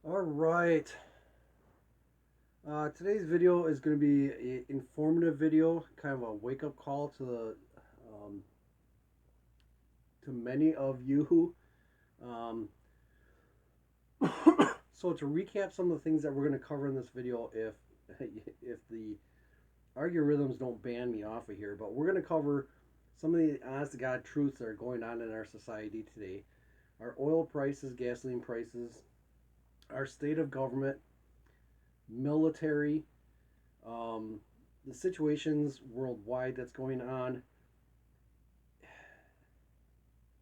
All right. Today's video is going to be an informative video, kind of a wake-up call um, to many of you. Um, so to recap some of the things that we're going to cover in this video, if the algorithms don't ban me off of here, but we're going to cover some of the honest to God truths that are going on in our society today. Our oil prices, gasoline prices, our state of government, military, um, the situations worldwide that's going on,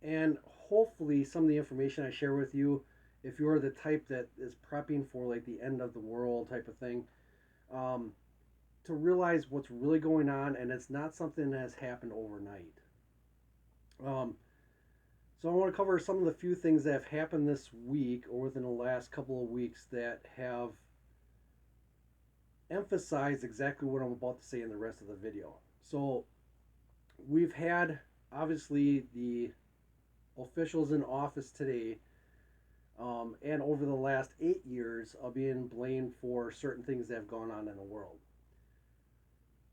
and hopefully some of the information I share with you, if you're the type that is prepping for like the end of the world type of thing, um, to realize what's really going on, and it's not something that has happened overnight. Um, so I want to cover some of the few things that have happened this week or within the last couple of weeks that have emphasized exactly what I'm about to say in the rest of the video. So we've had obviously the officials in office today, and over the last 8 years of being blamed for certain things that have gone on in the world.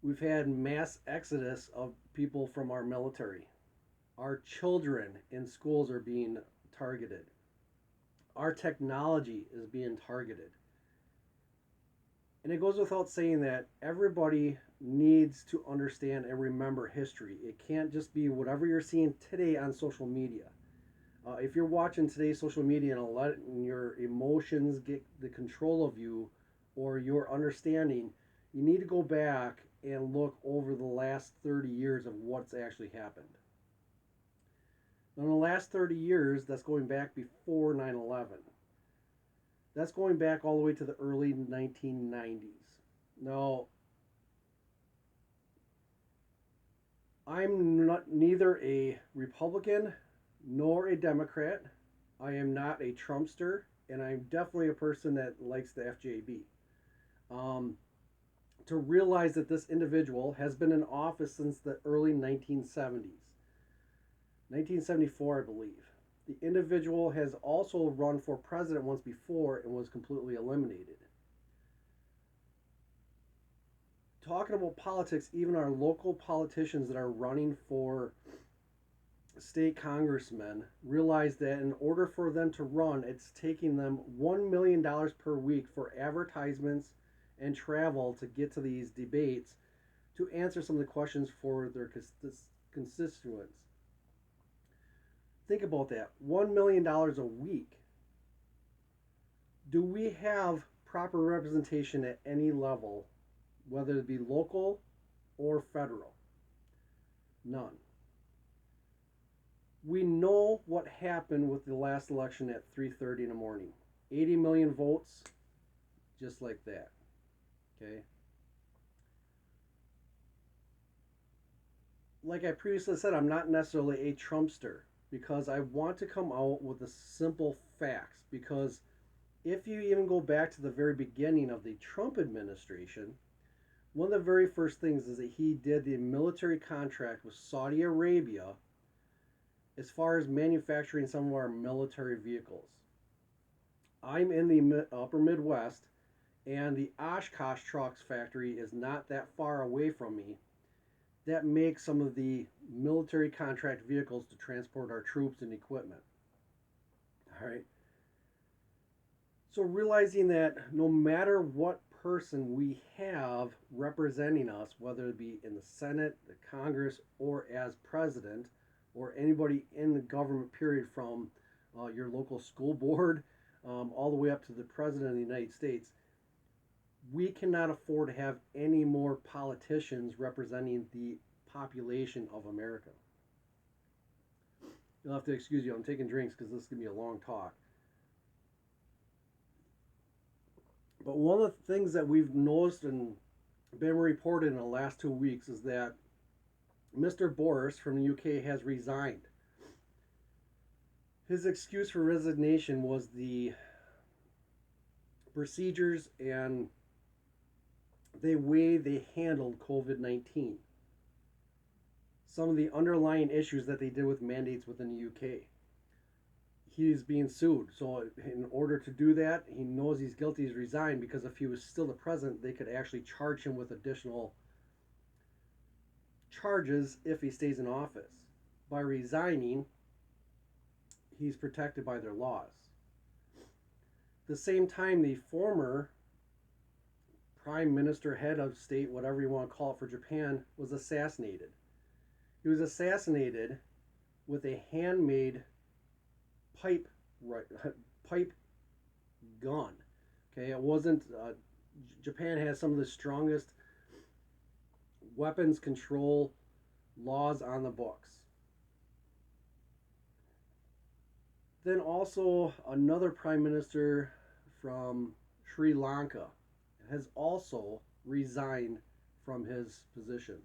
We've had mass exodus of people from our military. Our children in schools are being targeted. Our technology is being targeted. And it goes without saying that everybody needs to understand and remember history. It can't just be whatever you're seeing today on social media. If you're watching today's social media and letting your emotions get the control of you or your understanding, you need to go back and look over the last 30 years of what's actually happened. In the last 30 years, that's going back before 9/11. That's going back all the way to the early 1990s. Now, I'm not neither a Republican nor a Democrat. I am not a Trumpster, and I'm definitely a person that likes the FJB. Um, to realize that this individual has been in office since the early 1970s, 1974, I believe. The individual has also run for president once before and was completely eliminated. Talking about politics, even our local politicians that are running for state congressmen realize that in order for them to run, it's taking them $1 million per week for advertisements and travel to get to these debates to answer some of the questions for their constituents. Think about that, $1 million a week. Do we have proper representation at any level, whether it be local or federal? None. We know what happened with the last election at 3:30 in the morning. 80 million votes, just like that. Okay. Like I previously said, I'm not necessarily a Trumpster because I want to come out with the simple facts. Because if you even go back to the very beginning of the Trump administration, one of the very first things is that he did the military contract with Saudi Arabia as far as manufacturing some of our military vehicles. I'm in the upper Midwest, and the Oshkosh Trucks factory is not that far away from me. That makes some of the military contract vehicles to transport our troops and equipment. All right. So realizing that no matter what person we have representing us, whether it be in the Senate, the Congress, or as president, or anybody in the government period from your local school board all the way up to the president of the United States, we cannot afford to have any more politicians representing the population of America. You'll have to excuse me, I'm taking drinks because this is going to be a long talk. But one of the things that we've noticed and been reported in the last 2 weeks is that Mr. Boris from the UK has resigned. His excuse for resignation was the procedures and the way they handled COVID 19. Some of the underlying issues that they did with mandates within the UK. he's being sued. So in order to do that, he knows he's guilty. He's resigned because if he was still the president, they could actually charge him with additional charges if he stays in office. By resigning, he's protected by their laws. At the same time, the former prime minister, head of state, whatever you want to call it for Japan, was assassinated. He was assassinated with a handmade pipe gun. Okay, it wasn't. Japan has some of the strongest weapons control laws on the books. Then also another prime minister from Sri Lanka has also resigned from his position.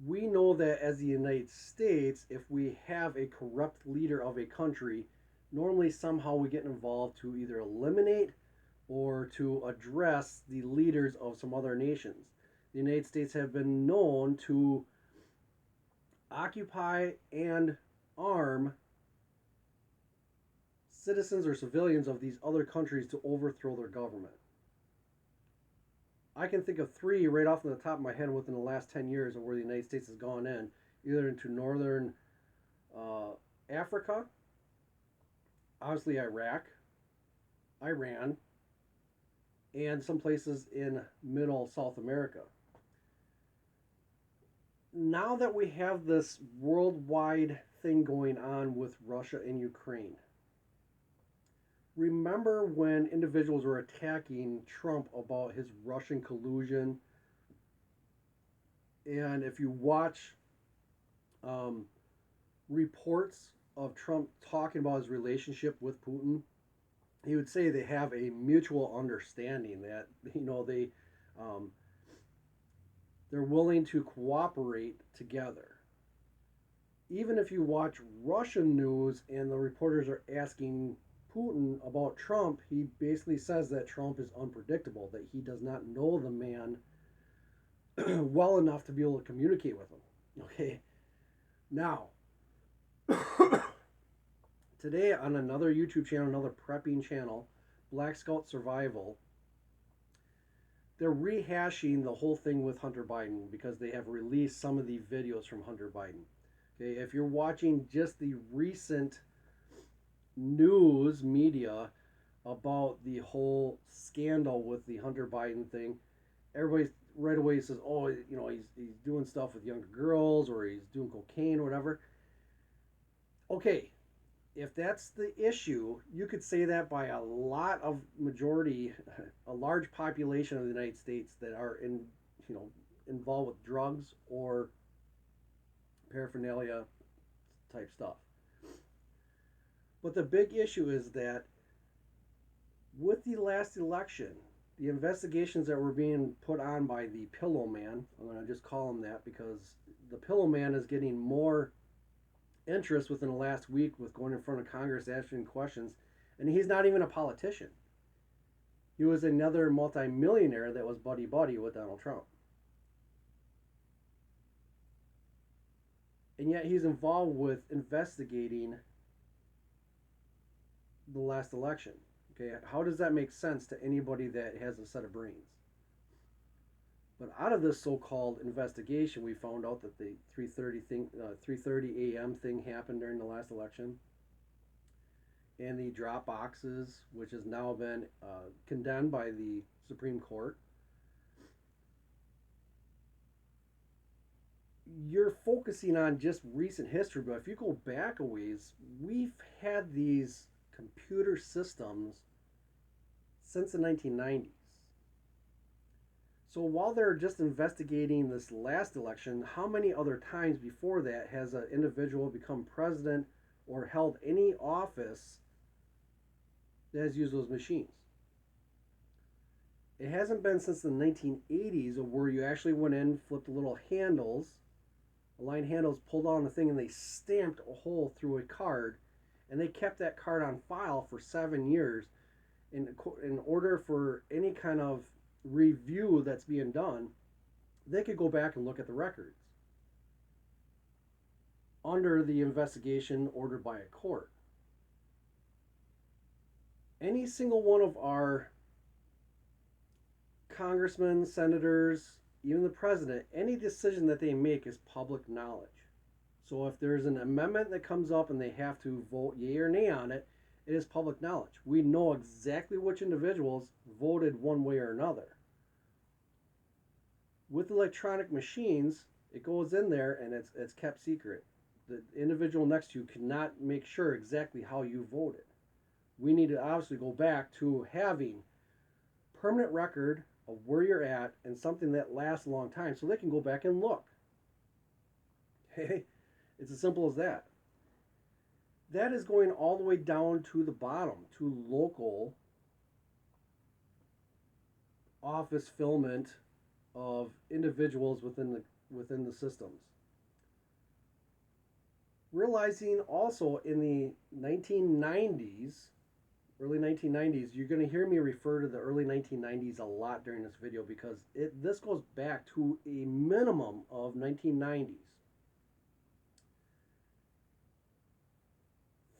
We know that as the United States, if we have a corrupt leader of a country, normally somehow we get involved to either eliminate or to address the leaders of some other nations. The United States have been known to occupy and arm citizens or civilians of these other countries to overthrow their government. I can think of three right off the top of my head within the last 10 years of where the United States has gone in, either into northern Africa, obviously Iraq, Iran, and some places in middle South America. Now that we have this worldwide thing going on with Russia and Ukraine, remember when individuals were attacking Trump about his Russian collusion? And if you watch reports of Trump talking about his relationship with Putin, he would say they have a mutual understanding that they're willing to cooperate together. Even if you watch Russian news and the reporters are asking Putin about Trump, he basically says that Trump is unpredictable, that he does not know the man well enough to be able to communicate with him. Okay, now today on another YouTube channel, another prepping channel, Black Scout Survival, they're rehashing the whole thing with Hunter Biden because they have released some of the videos from Hunter Biden. Okay, if you're watching just the recent news media about the whole scandal with the Hunter Biden thing, everybody right away says, oh, he's doing stuff with younger girls or he's doing cocaine or whatever. Okay, if that's the issue, you could say that by a large population of the United States that are involved with drugs or paraphernalia type stuff. But the big issue is that with the last election, the investigations that were being put on by the Pillow Man, I'm going to just call him that because the Pillow Man is getting more interest within the last week with going in front of Congress asking questions, and he's not even a politician. He was another multimillionaire that was buddy-buddy with Donald Trump. And yet he's involved with investigating the last election. Okay, how does that make sense to anybody that has a set of brains? But out of this so-called investigation, we found out that the 3:30 a.m. thing happened during the last election, and the drop boxes, which has now been condemned by the Supreme Court. You're focusing on just recent history, but if you go back a ways, we've had these computer systems since the 1990s. So while they're just investigating this last election, how many other times before that has an individual become president or held any office that has used those machines? It hasn't been since the 1980s of where you actually went in, flipped the little handles, aligned handles, pulled on the thing, and they stamped a hole through a card, and they kept that card on file for 7 years in order for any kind of review that's being done. They could go back and look at the records. under the investigation ordered by a court. Any single one of our congressmen, senators, even the president, any decision that they make is public knowledge. So if there's an amendment that comes up and they have to vote yea or nay on it, it is public knowledge. We know exactly which individuals voted one way or another. With electronic machines, it goes in there and it's kept secret. The individual next to you cannot make sure exactly how you voted. We need to obviously go back to having permanent record of where you're at and something that lasts a long time so they can go back and look. Okay? It's as simple as that. That is going all the way down to the bottom, to local office fulfillment of individuals within the systems. Realizing also in the 1990s, early 1990s, you're going to hear me refer to the early 1990s a lot during this video because this goes back to a minimum of 1990s.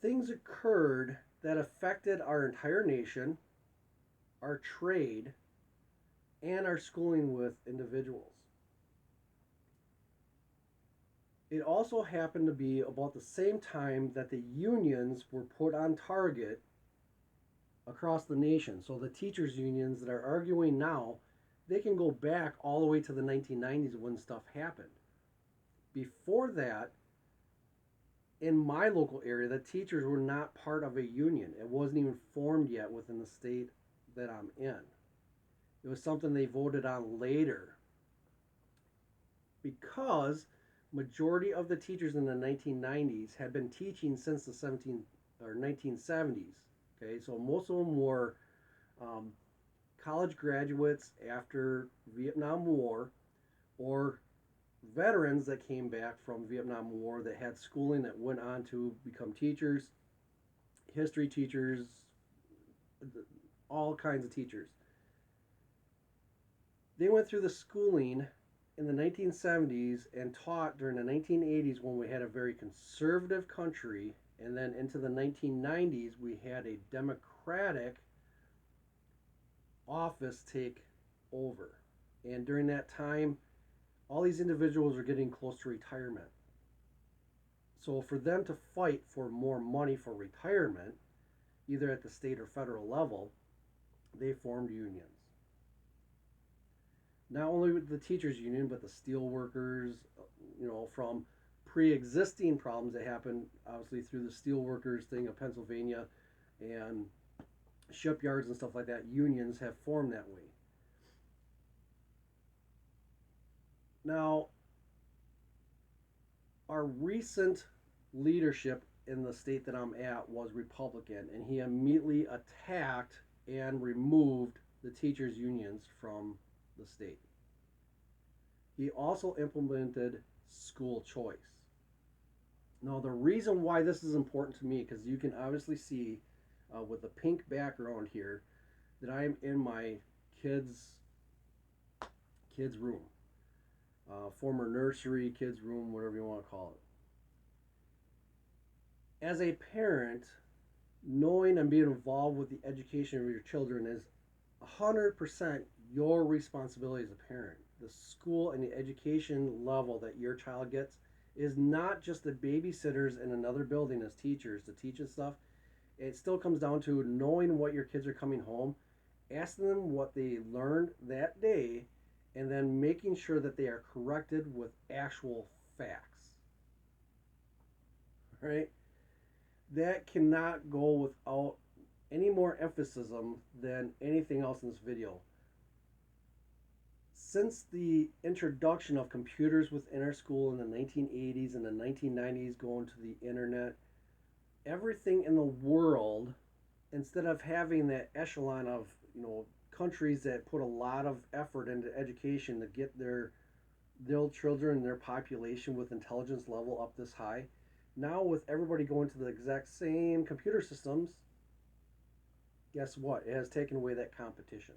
Things occurred that affected our entire nation, our trade, and our schooling with individuals. It also happened to be about the same time that the unions were put on target across the nation. So the teachers' unions that are arguing now, they can go back all the way to the 1990s when stuff happened. Before that, in my local area, the teachers were not part of a union. It wasn't even formed yet within the state that I'm in. It was something they voted on later because majority of the teachers in the 1990s had been teaching since the 1970s. Okay, so most of them were college graduates after Vietnam War or veterans that came back from Vietnam War that had schooling that went on to become teachers, history teachers, all kinds of teachers. They went through the schooling in the 1970s and taught during the 1980s when we had a very conservative country, and then into the 1990s we had a democratic office take over. And during that time, all these individuals are getting close to retirement. So for them to fight for more money for retirement, either at the state or federal level, they formed unions. Not only with the teachers union, but the steel workers, from pre-existing problems that happened obviously through the steel workers thing of Pennsylvania and shipyards and stuff like that, unions have formed that way. Now, our recent leadership in the state that I'm at was Republican, and he immediately attacked and removed the teachers' unions from the state. He also implemented school choice. Now, the reason why this is important to me, because you can obviously see with the pink background here that I'm in my kids' room. Former nursery, kids' room, whatever you want to call it. As a parent, knowing and being involved with the education of your children is 100% your responsibility as a parent. The school and the education level that your child gets is not just the babysitters in another building as teachers to teach us stuff. It still comes down to knowing what your kids are coming home, asking them what they learned that day, and then making sure that they are corrected with actual facts. Right? That cannot go without any more emphasis than anything else in this video. Since the introduction of computers within our school in the 1980s and the 1990s, going to the internet, everything in the world, instead of having that echelon of countries that put a lot of effort into education to get their children and their population with intelligence level up this high, now with everybody going to the exact same computer systems, guess what? It has taken away that competition.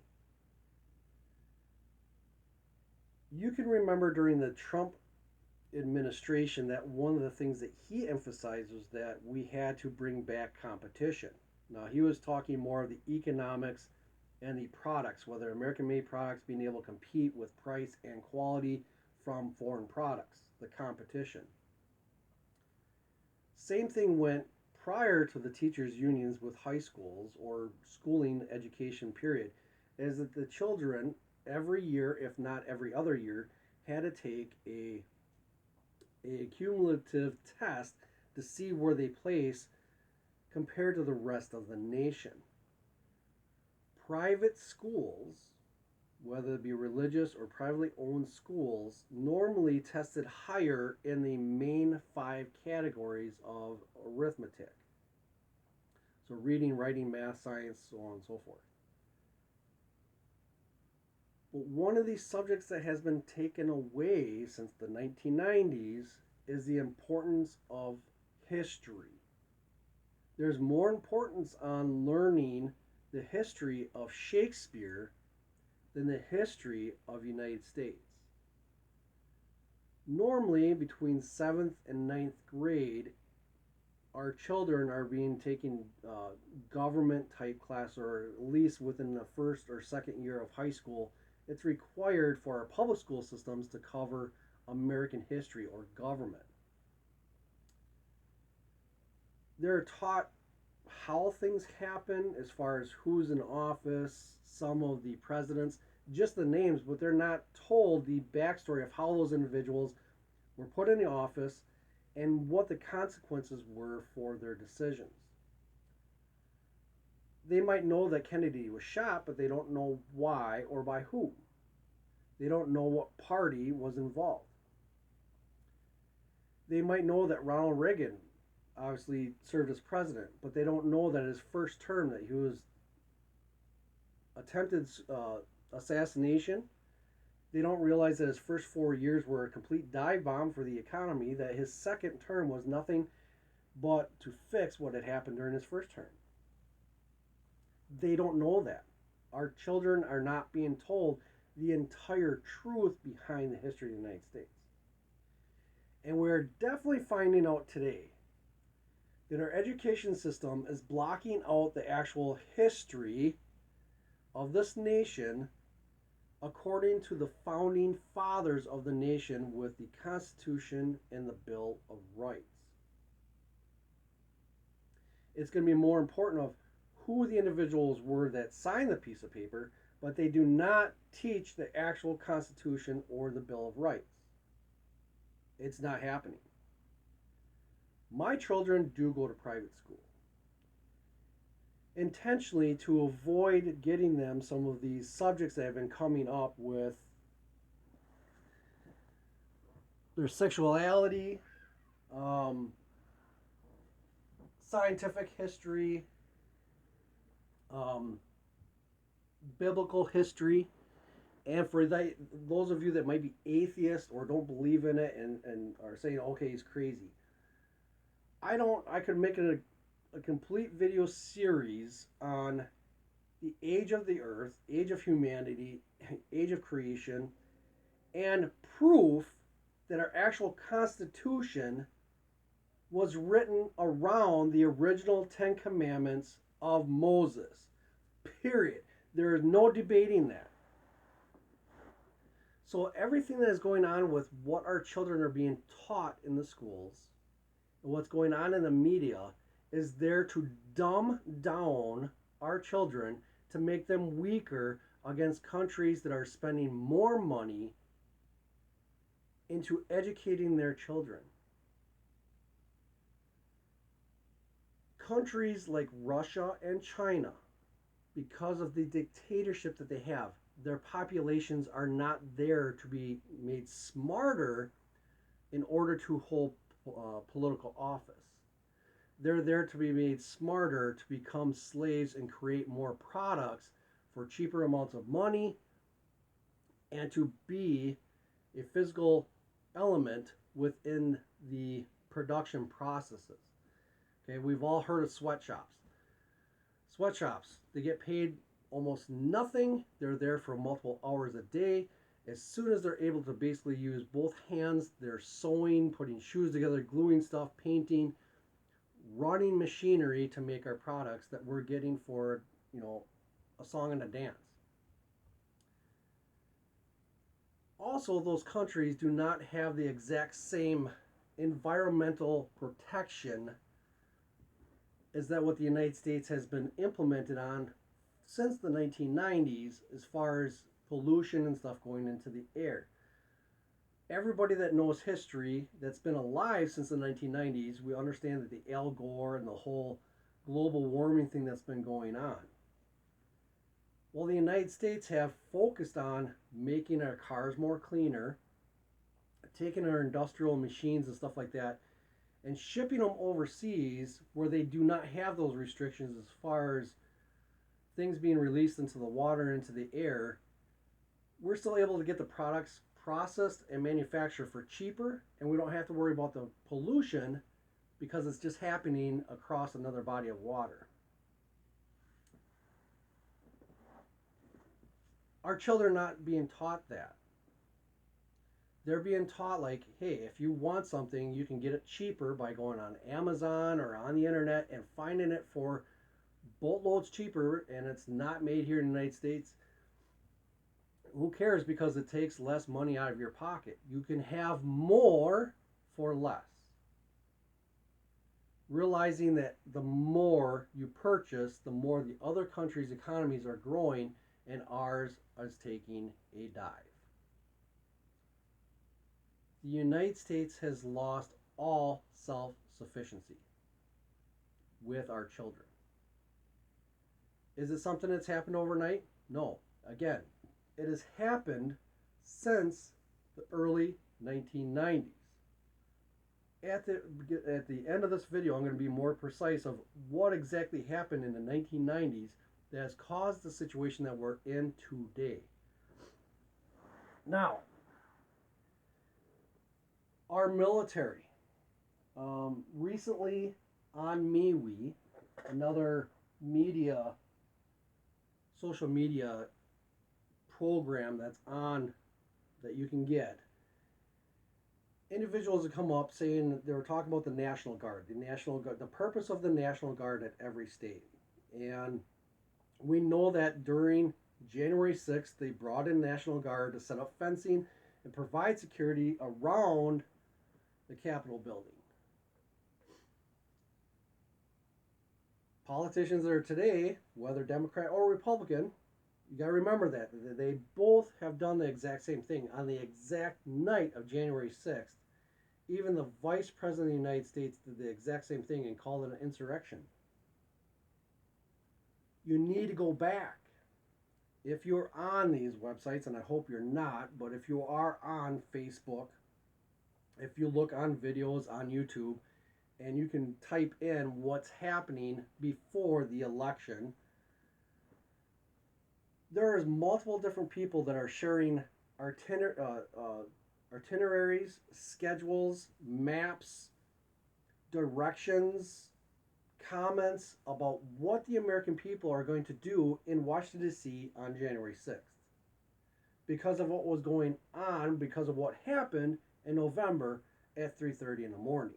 You can remember during the Trump administration that one of the things that he emphasized was that we had to bring back competition. Now, he was talking more of the economics and the products, whether American made products being able to compete with price and quality from foreign products, the competition. Same thing went prior to the teachers' unions with high schools or schooling education period, is that the children every year, if not every other year, had to take a cumulative test to see where they place compared to the rest of the nation. Private schools, whether it be religious or privately owned schools, normally tested higher in the main 5 categories of arithmetic. So reading, writing, math, science, so on and so forth. But one of these subjects that has been taken away since the 1990s is the importance of history. There's more importance on learning the history of Shakespeare than the history of the United States. Normally, between 7th and 9th grade, our children are being taken government type class, or at least within the first or second year of high school, it's required for our public school systems to cover American history or government. They're taught how things happen as far as who's in office, some of the presidents, just the names, but they're not told the backstory of how those individuals were put in the office and what the consequences were for their decisions. They might know that Kennedy was shot, but they don't know why or by whom. They don't know what party was involved. They might know that Ronald Reagan obviously served as president, but they don't know that his first term that he was attempted assassination. They don't realize that his first 4 years were a complete dive bomb for the economy, that his second term was nothing but to fix what had happened during his first term. They don't know that. Our children are not being told the entire truth behind the history of the United States. And we're definitely finding out today that our education system is blocking out the actual history of this nation according to the founding fathers of the nation with the Constitution and the Bill of Rights. It's going to be more important of who the individuals were that signed the piece of paper, but they do not teach the actual Constitution or the Bill of Rights. It's not happening. My children do go to private school, intentionally to avoid getting them some of these subjects that have been coming up with their sexuality, scientific history, biblical history. And for those of you that might be atheists or don't believe in it and are saying, okay, he's crazy, I could make it a complete video series on the age of the earth, age of humanity, age of creation, and proof that our actual Constitution was written around the original 10 Commandments of Moses. Period. There is no debating that. So everything that is going on with what our children are being taught in the schools and what's going on in the media is there to dumb down our children, to make them weaker against countries that are spending more money into educating their children. Countries like Russia and China, because of the dictatorship that they have, their populations are not there to be made smarter in order to hold political office. They're there to be made smarter to become slaves and create more products for cheaper amounts of money and to be a physical element within the production processes. Okay, we've all heard of sweatshops. Sweatshops, they get paid almost nothing. They're there for multiple hours a day. As soon as they're able to basically use both hands, they're sewing, putting shoes together, gluing stuff, painting, running machinery to make our products that we're getting for, a song and a dance. Also, those countries do not have the exact same environmental protection as that what the United States has been implemented on since the 1990s as far as pollution and stuff going into the air. Everybody that knows history that's been alive since the 1990s, we understand that the Al Gore and the whole global warming thing that's been going on. Well, the United States have focused on making our cars more cleaner, taking our industrial machines and stuff like that, and shipping them overseas where they do not have those restrictions as far as things being released into the water and into the air. We're still able to get the products processed and manufactured for cheaper, and we don't have to worry about the pollution because it's just happening across another body of water. Our children are not being taught that. They're being taught like, hey, if you want something, you can get it cheaper by going on Amazon or on the internet and finding it for boatloads cheaper, and it's not made here in the United States. Who cares, because it takes less money out of your pocket. You can have more for less. Realizing that the more you purchase, the more the other countries' economies are growing and ours is taking a dive. The United States has lost all self-sufficiency with our children. Is it something that's happened overnight? No. Again, it has happened since the early 1990s. At the end of this video, I'm going to be more precise of what exactly happened in the 1990s that has caused the situation that we're in today. Now, our military. Recently on MeWe, another social media program that's on that you can get, individuals have come up saying they were talking about the National Guard, the purpose of the National Guard at every state. And we know that during January 6th, they brought in National Guard to set up fencing and provide security around the Capitol building. Politicians that are today, whether Democrat or Republican, you got to remember that they both have done the exact same thing on the exact night of January 6th. Even the Vice President of the United States did the exact same thing and called it an insurrection. You need to go back. If you're on these websites, and I hope you're not, but if you are on Facebook, if you look on videos on YouTube, and you can type in what's happening before the election, there is multiple different people that are sharing itineraries, schedules, maps, directions, comments about what the American people are going to do in Washington, D.C. on January 6th. Because of what was going on, because of what happened in November at 3:30 in the morning.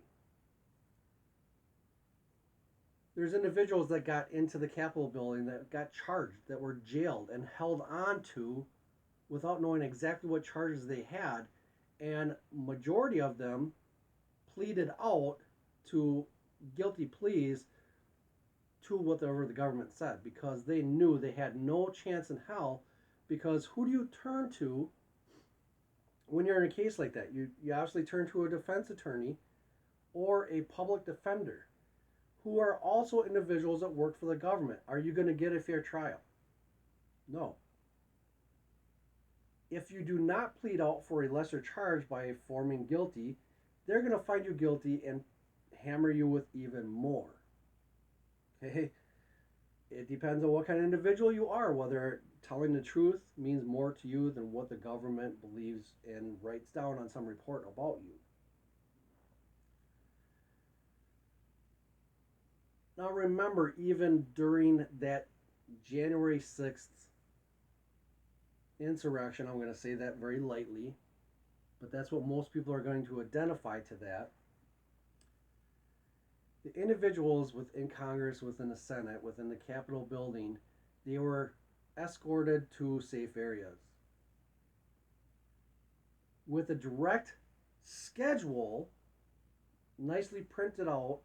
There's individuals that got into the Capitol building that got charged, that were jailed and held on to without knowing exactly what charges they had. And majority of them pleaded out to guilty pleas to whatever the government said, because they knew they had no chance in hell. Because who do you turn to when you're in a case like that? You obviously turn to a defense attorney or a public defender, who are also individuals that work for the government. Are you going to get a fair trial? No. If you do not plead out for a lesser charge by forming guilty, they're going to find you guilty and hammer you with even more. Okay? It depends on what kind of individual you are, whether telling the truth means more to you than what the government believes and writes down on some report about you. Now remember, even during that January 6th insurrection. I'm going to say that very lightly, but that's what most people are going to identify to that. The individuals within Congress, within the Senate, within the Capitol building, they were escorted to safe areas with a direct schedule nicely printed out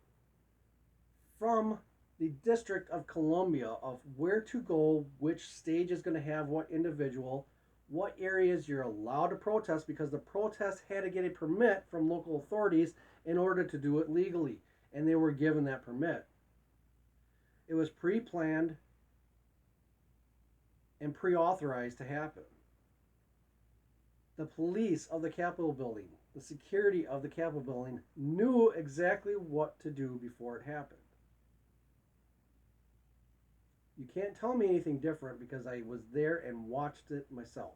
from the District of Columbia of where to go, which stage is going to have what individual, what areas you're allowed to protest, because the protest had to get a permit from local authorities in order to do it legally, and they were given that permit. It was pre-planned and pre-authorized to happen. The police of the Capitol building, the security of the Capitol building knew exactly what to do before it happened. You can't tell me anything different because I was there and watched it myself.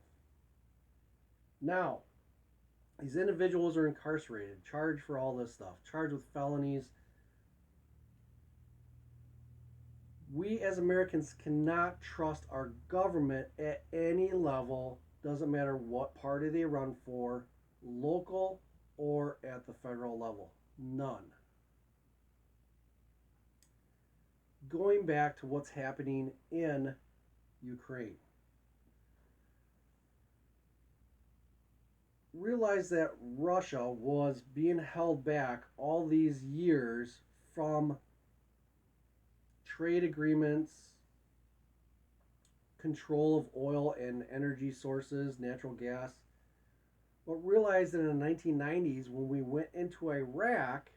Now, these individuals are incarcerated, charged for all this stuff, charged with felonies. We as Americans cannot trust our government at any level, doesn't matter what party they run for, local or at the federal level. None. Going back to what's happening in Ukraine. Realize that Russia was being held back all these years from trade agreements, control of oil and energy sources, natural gas. But realize that in the 1990s, when we went into Iraq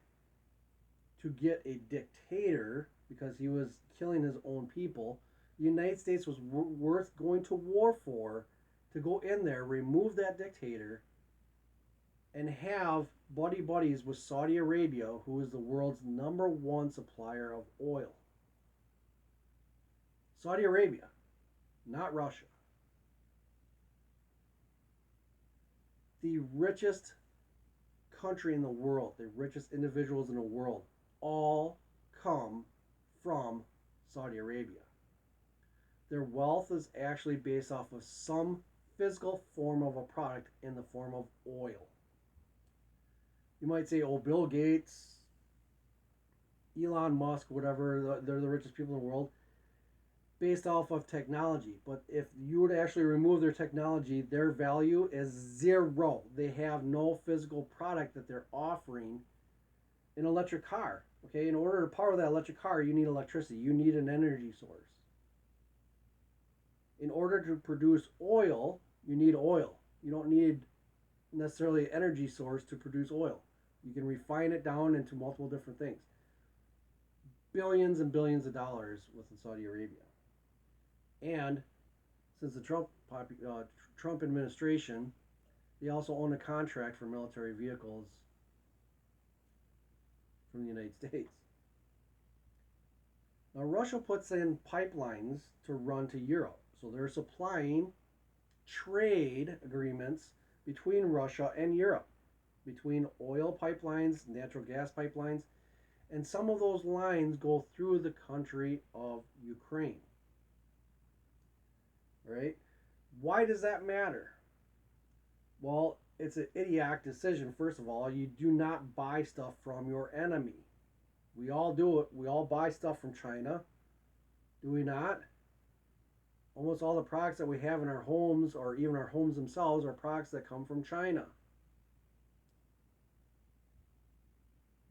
to get a dictator, because he was killing his own people, the United States was worth going to war for, to go in there, remove that dictator, and have buddies with Saudi Arabia, who is the world's #1 supplier of oil. Saudi Arabia, not Russia. The richest country in the world, the richest individuals in the world, all come from Saudi Arabia. Their wealth is actually based off of some physical form of a product in the form of oil. You might say, oh, Bill Gates, Elon Musk, whatever, they're the richest people in the world, based off of technology. But if you were to actually remove their technology, their value is zero. They have no physical product that they're offering. An electric car, okay? In order to power that electric car, you need electricity. You need an energy source. In order to produce oil, you need oil. You don't need necessarily an energy source to produce oil. You can refine it down into multiple different things. Billions and billions of dollars within Saudi Arabia. And since the Trump administration, they also own a contract for military vehicles from the United States. Now, Russia puts in pipelines to run to Europe. So they're supplying trade agreements between Russia and Europe, between oil pipelines, natural gas pipelines, and some of those lines go through the country of Ukraine. Right? Why does that matter? Well, it's an idiotic decision. First of all, you do not buy stuff from your enemy. We all do it. We all buy stuff from China. Do we not? Almost all the products that we have in our homes, or even our homes themselves, are products that come from China.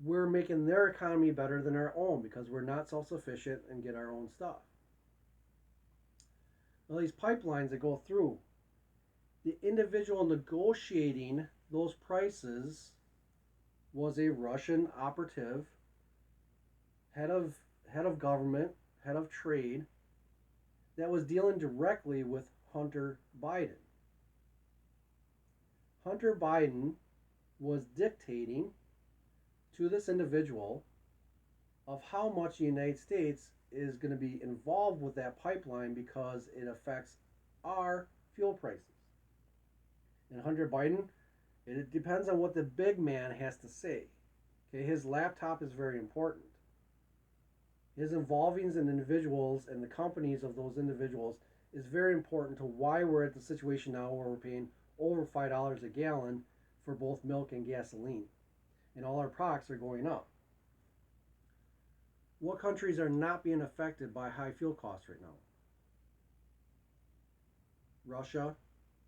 We're making their economy better than our own because we're not self-sufficient and get our own stuff. Now, these pipelines that go through, the individual negotiating those prices was a Russian operative, head of government, head of trade, that was dealing directly with Hunter Biden. Hunter Biden was dictating to this individual of how much the United States is going to be involved with that pipeline because it affects our fuel prices. And Hunter Biden, it depends on what the big man has to say. Okay, his laptop is very important. His involvings in individuals and the companies of those individuals is very important to why we're at the situation now where we're paying over $5 a gallon for both milk and gasoline. And all our products are going up. What countries are not being affected by high fuel costs right now? Russia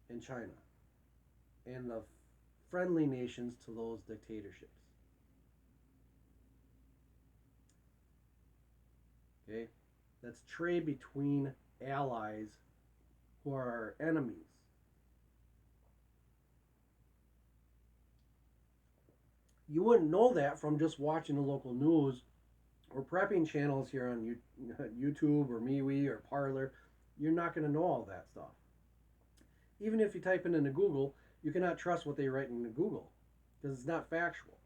and China, and the friendly nations to those dictatorships. Okay? That's trade between allies who are our enemies. You wouldn't know that from just watching the local news or prepping channels here on YouTube or MeWe or Parlor. You're not going to know all that stuff. Even if you type it into Google, you cannot trust what they write into Google because it's not factual.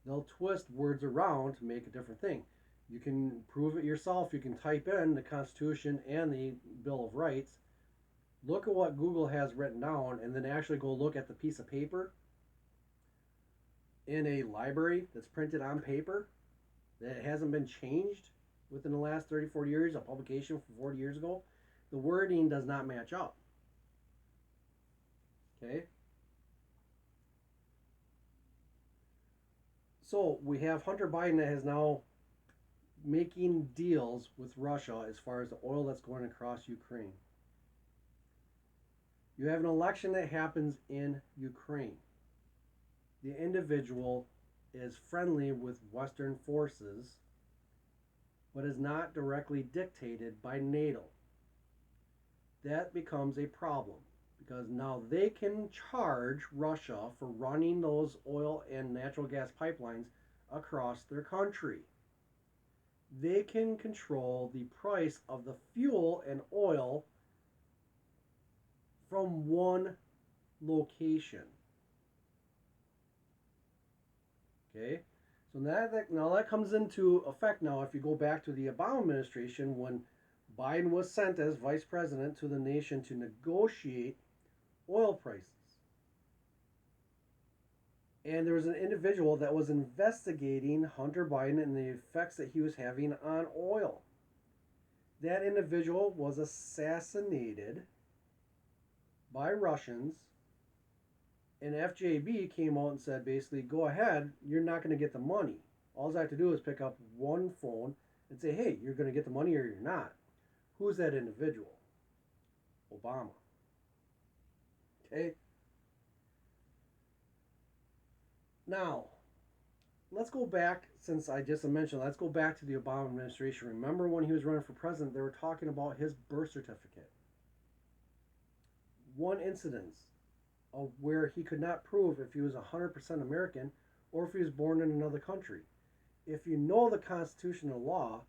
They'll twist words around to make a different thing. You can prove it yourself. You can type in the Constitution and the Bill of Rights, look at what Google has written down, and then actually go look at the piece of paper in a library that's printed on paper that hasn't been changed within the last 30, 40 years, a publication from 40 years ago. The wording does not match up. Okay? So we have Hunter Biden that is now making deals with Russia as far as the oil that's going across Ukraine. You have an election that happens in Ukraine. The individual is friendly with Western forces, but is not directly dictated by NATO. That becomes a problem because now they can charge Russia for running those oil and natural gas pipelines across their country. They can control the price of the fuel and oil from one location. Okay, so now that comes into effect now. If you go back to the Obama administration, when Biden was sent as vice president to the nation to negotiate oil prices, and there was an individual that was investigating Hunter Biden and the effects that he was having on oil. That individual was assassinated by Russians, and FJB came out and said, basically, go ahead, you're not going to get the money. All I have to do is pick up one phone and say, hey, you're going to get the money or you're not. Who's that individual? Obama. Okay? Now, let's go back, since I just mentioned, let's go back to the Obama administration. Remember when he was running for president, they were talking about his birth certificate. One incident of where he could not prove if he was 100% American or if he was born in another country. If you know the constitutional law,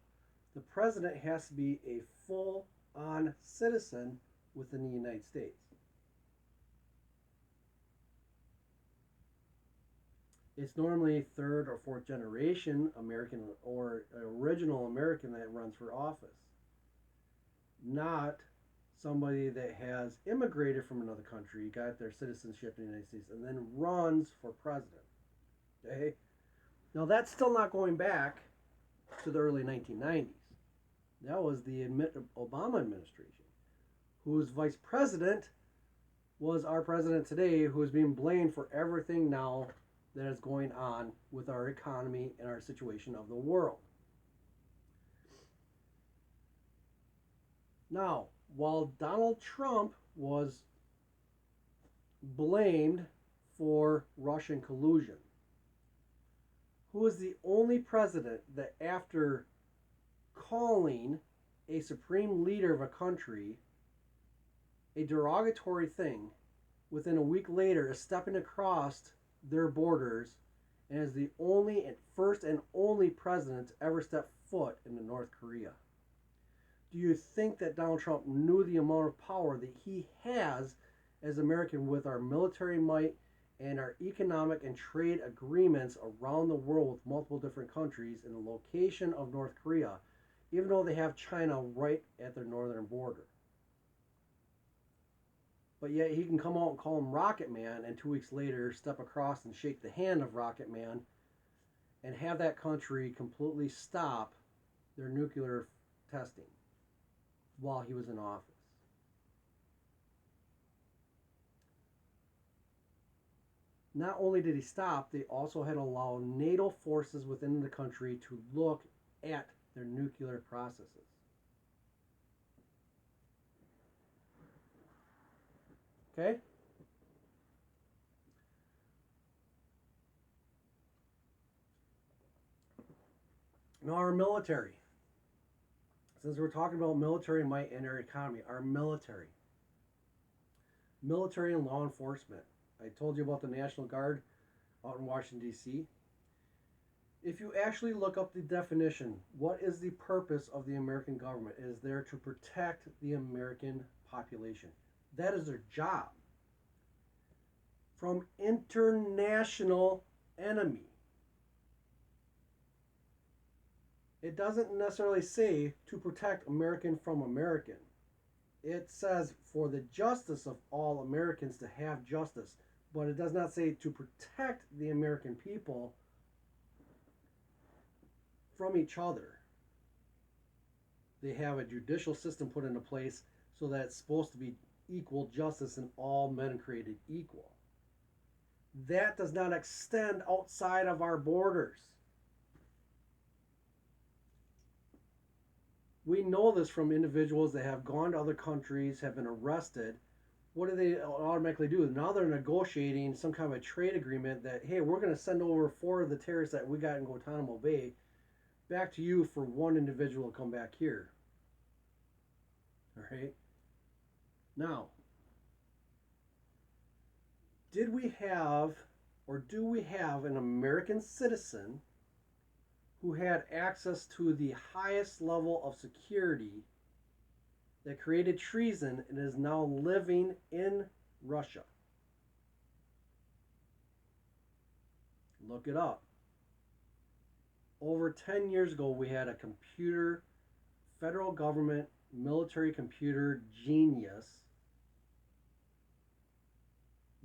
the president has to be a full-on citizen within the United States. It's normally third or fourth generation American or original American that runs for office, not somebody that has immigrated from another country, got their citizenship in the United States, and then runs for president. Okay? Now, that's still not going back to the early 1990s. That was the Obama administration, whose vice president was our president today, who is being blamed for everything now that is going on with our economy and our situation of the world. Now, while Donald Trump was blamed for Russian collusion, who is the only president that, after calling a supreme leader of a country a derogatory thing, within a week later is stepping across their borders and is the only and first and only president to ever step foot into North Korea? Do you think that Donald Trump knew the amount of power that he has as American with our military might and our economic and trade agreements around the world with multiple different countries in the location of North Korea, even though they have China right at their northern border? But yet he can come out and call him Rocket Man, and 2 weeks later step across and shake the hand of Rocket Man and have that country completely stop their nuclear testing. while he was in office. Not only did he stop, they also had to allow NATO forces within the country to look at their nuclear processes. Okay? Now, our military. Since we're talking about military might and our economy, our military and law enforcement. I told you about the National Guard out in Washington, D.C. If you actually look up the definition, what is the purpose of the American government? It is there to protect the American population. That is their job. From international enemy. It doesn't necessarily say to protect American from American. It says for the justice of all Americans to have justice, but it does not say to protect the American people from each other. They have a judicial system put into place so that it's supposed to be equal justice and all men created equal. That does not extend outside of our borders. We know this from individuals that have gone to other countries, have been arrested. What do they automatically do? Now they're negotiating some kind of a trade agreement that, hey, we're going to send over 4 of the terrorists that we got in Guantanamo Bay back to you for 1 individual to come back here. All right? Now, did we have or do we have an American citizen who had access to the highest level of security that created treason and is now living in Russia? Look it up. Over 10 years ago, we had a federal government military computer genius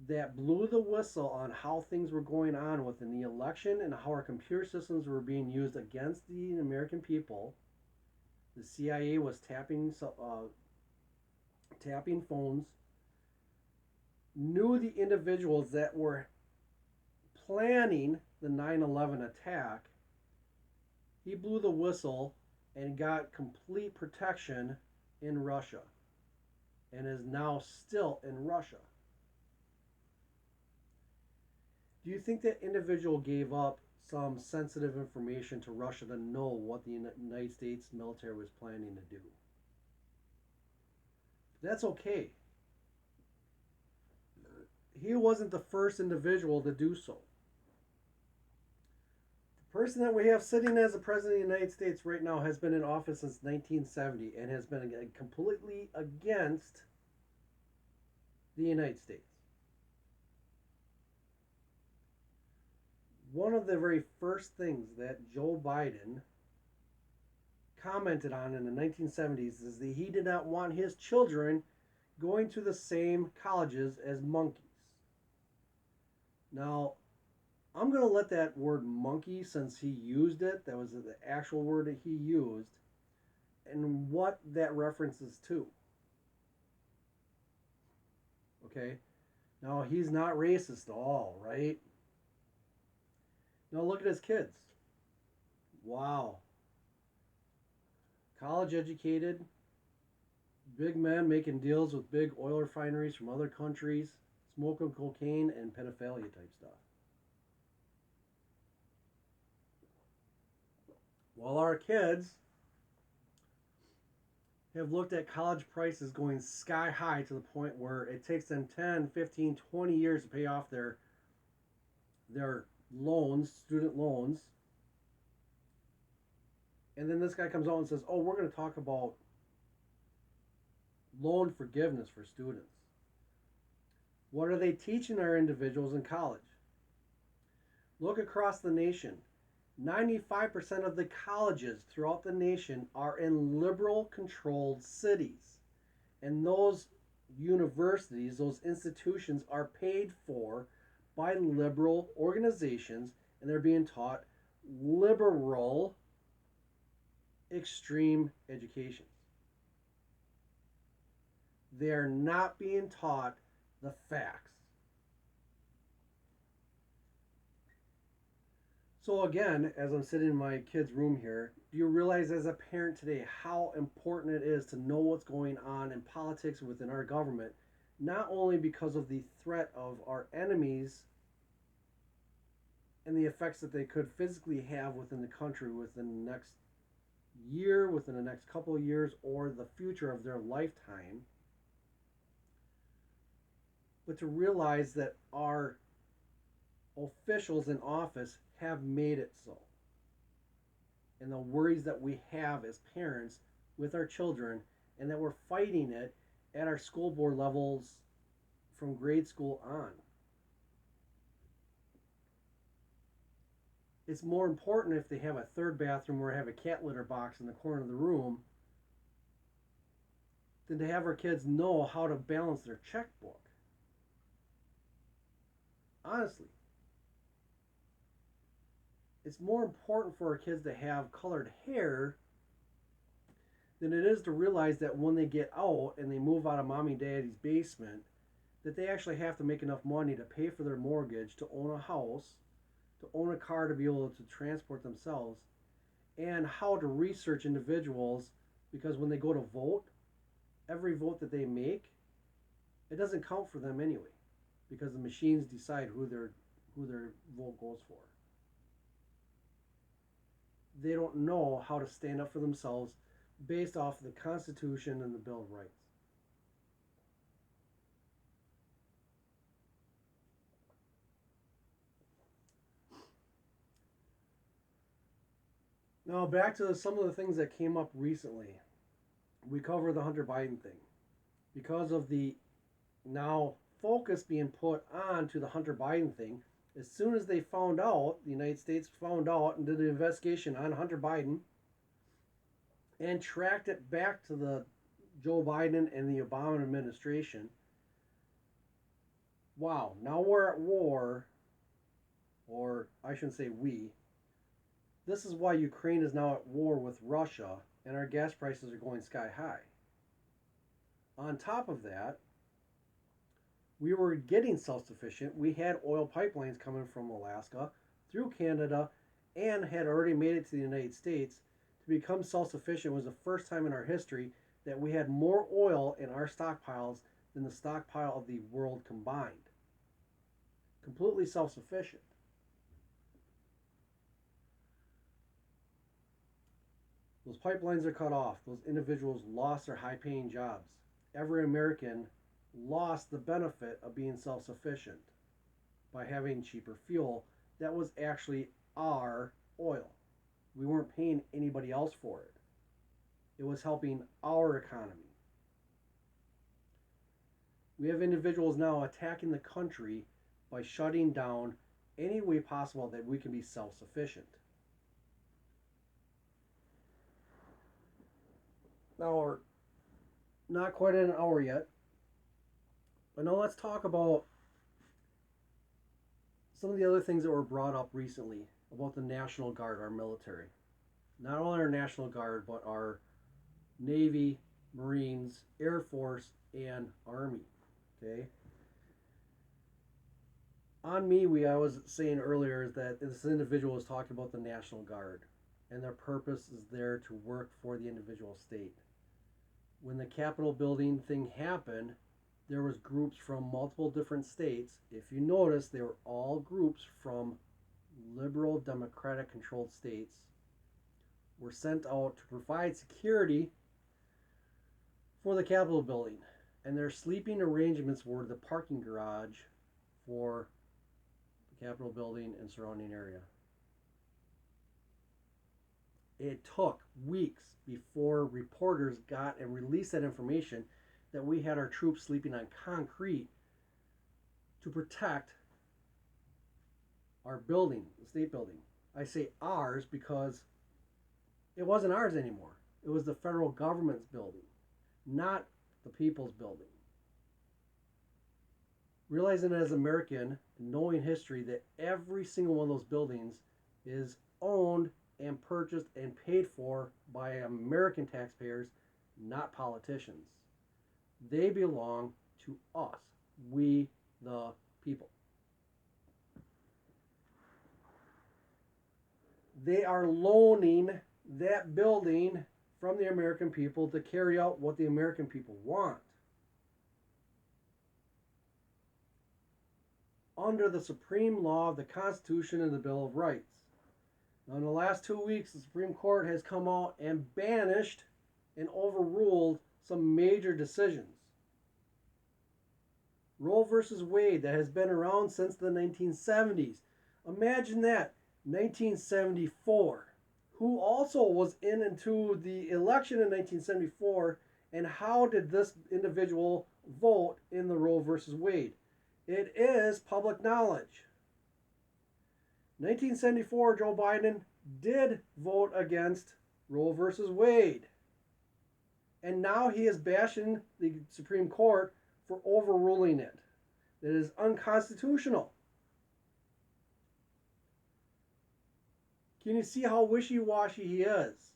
that blew the whistle on how things were going on within the election and how our computer systems were being used against the American people. The CIA was tapping phones, knew the individuals that were planning the 9/11 attack. He blew the whistle and got complete protection in Russia and is now still in Russia. Do you think that individual gave up some sensitive information to Russia to know what the United States military was planning to do? That's okay. He wasn't the first individual to do so. The person that we have sitting as the President of the United States right now has been in office since 1970 and has been completely against the United States. One of the very first things that Joe Biden commented on in the 1970s is that he did not want his children going to the same colleges as monkeys. Now, I'm going to let that word monkey, since he used it, that was the actual word that he used, and what that references to. Okay? Now, he's not racist at all, right? Now, look at his kids. Wow. College educated, big men making deals with big oil refineries from other countries, smoking cocaine and pedophilia type stuff. While our kids have looked at college prices going sky high to the point where it takes them 10, 15, 20 years to pay off their loans, student loans. And then this guy comes out and says, oh, we're going to talk about loan forgiveness for students. What are they teaching our individuals in college? Look across the nation. 95% of the colleges throughout the nation are in liberal-controlled cities. And those universities, those institutions are paid for by liberal organizations, and they're being taught liberal extreme education. They are not being taught the facts. So again, as I'm sitting in my kid's room here, do you realize as a parent today how important it is to know what's going on in politics within our government, not only because of the threat of our enemies and the effects that they could physically have within the country within the next year, within the next couple of years, or the future of their lifetime, but to realize that our officials in office have made it so. And the worries that we have as parents with our children, and that we're fighting it at our school board levels from grade school on. It's more important if they have a third bathroom or have a cat litter box in the corner of the room than to have our kids know how to balance their checkbook. Honestly, it's more important for our kids to have colored hair than it is to realize that when they get out and they move out of mommy and daddy's basement, that they actually have to make enough money to pay for their mortgage, to own a house, to own a car, to be able to transport themselves, and how to research individuals, because when they go to vote, every vote that they make, it doesn't count for them anyway, because the machines decide who their vote goes for. They don't know how to stand up for themselves based off the Constitution and the Bill of Rights. Now, back to some of the things that came up recently. We covered the Hunter Biden thing. Because of the now focus being put on to the Hunter Biden thing, as soon as they found out, the United States found out and did an investigation on Hunter Biden and tracked it back to the Joe Biden and the Obama administration. Wow, now we're at war, or I shouldn't say we. This is why Ukraine is now at war with Russia and our gas prices are going sky high. On top of that, we were getting self-sufficient. We had oil pipelines coming from Alaska through Canada and had already made it to the United States. To become self-sufficient was the first time in our history that we had more oil in our stockpiles than the stockpile of the world combined. Completely self-sufficient. Those pipelines are cut off. Those individuals lost their high-paying jobs. Every American lost the benefit of being self-sufficient by having cheaper fuel that was actually our oil. We weren't paying anybody else for it. It was helping our economy. We have individuals now attacking the country by shutting down any way possible that we can be self-sufficient. Now we're not quite at an hour yet, but now let's talk about some of the other things that were brought up recently about the National Guard, our military. Not only our National Guard, but our Navy, Marines, Air Force, and Army. Okay? On me, I was saying earlier is that this individual was talking about the National Guard, and their purpose is there to work for the individual state. When the Capitol building thing happened, there was groups from multiple different states. If you notice, they were all groups from liberal democratic controlled states were sent out to provide security for the Capitol building. And their sleeping arrangements were the parking garage for the Capitol building and surrounding area. It took weeks before reporters got and released that information that we had our troops sleeping on concrete to protect our building, the state building. I say ours because it wasn't ours anymore. It was the federal government's building, not the people's building. Realizing as an American, knowing history, that every single one of those buildings is owned and purchased and paid for by American taxpayers, not politicians. They belong to us, we the people. They are loaning that building from the American people to carry out what the American people want. Under the supreme law of the Constitution and the Bill of Rights. Now, in the last 2 weeks, the Supreme Court has come out and banished and overruled some major decisions. Roe versus Wade, that has been around since the 1970s. Imagine that, 1974. Who also was into the election in 1974, and how did this individual vote in the Roe versus Wade? It is public knowledge. 1974, Joe Biden did vote against Roe versus Wade. And now he is bashing the Supreme Court for overruling it. It is unconstitutional. Can you see how wishy-washy he is?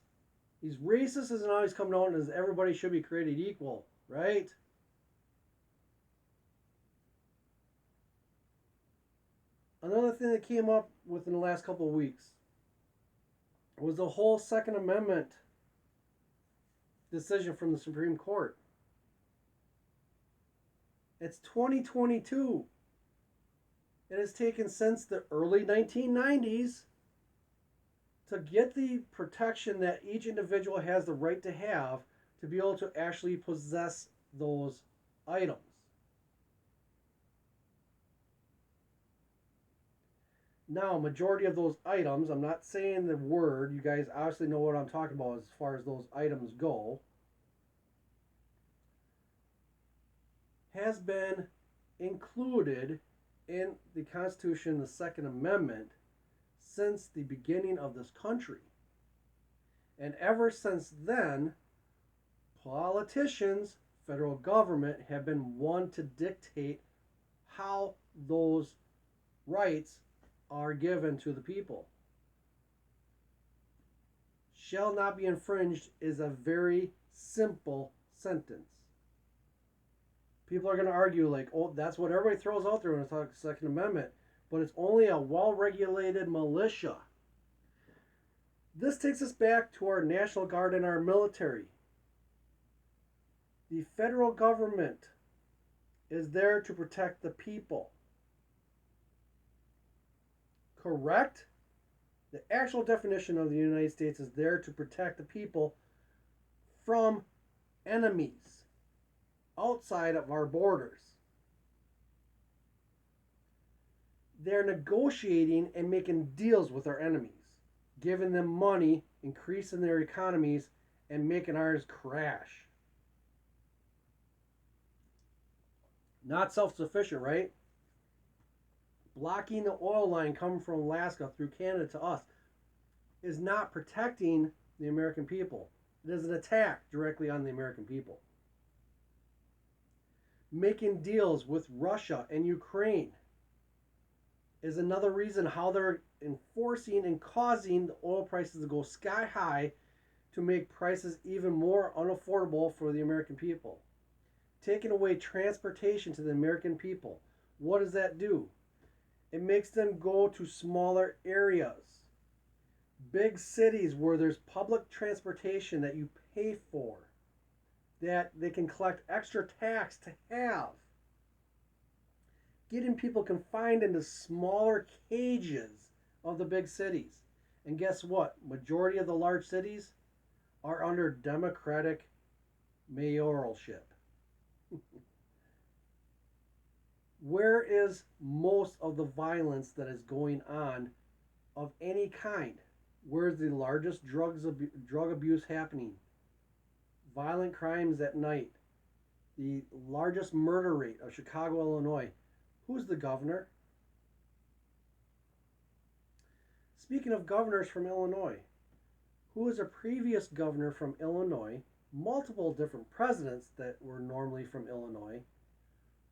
He's racist as now he's coming out as everybody should be created equal, right? Another thing that came up within the last couple of weeks was the whole Second Amendment decision from the Supreme Court. It's 2022. It has taken since the early 1990s to get the protection that each individual has the right to have to be able to actually possess those items. Now, majority of those items, I'm not saying the word, you guys obviously know what I'm talking about as far as those items go, has been included in the Constitution, the Second Amendment, since the beginning of this country. And ever since then, politicians, federal government, have been one to dictate how those rights are given to the people. Shall not be infringed is a very simple sentence. People are going to argue like, oh, that's what everybody throws out there when it's talking Second Amendment, but it's only a well-regulated militia. This takes us back to our National Guard and our military. The federal government is there to protect the people. Correct? The actual definition of the United States is there to protect the people from enemies outside of our borders. They're negotiating and making deals with our enemies, giving them money, increasing their economies, and making ours crash. Not self-sufficient, right? Blocking the oil line coming from Alaska through Canada to us is not protecting the American people. It is an attack directly on the American people. Making deals with Russia and Ukraine is another reason how they're enforcing and causing the oil prices to go sky high to make prices even more unaffordable for the American people. Taking away transportation to the American people. What does that do? It makes them go to smaller areas. Big cities where there's public transportation that you pay for, that they can collect extra tax to have. Getting people confined into smaller cages of the big cities. And guess what? Majority of the large cities are under Democratic mayoralship. Where is most of the violence that is going on of any kind? Where's the largest drug abuse happening? Violent crimes at night. The largest murder rate of Chicago, Illinois. Who's the governor? Speaking of governors from Illinois, who is a previous governor from Illinois, multiple different presidents that were normally from Illinois,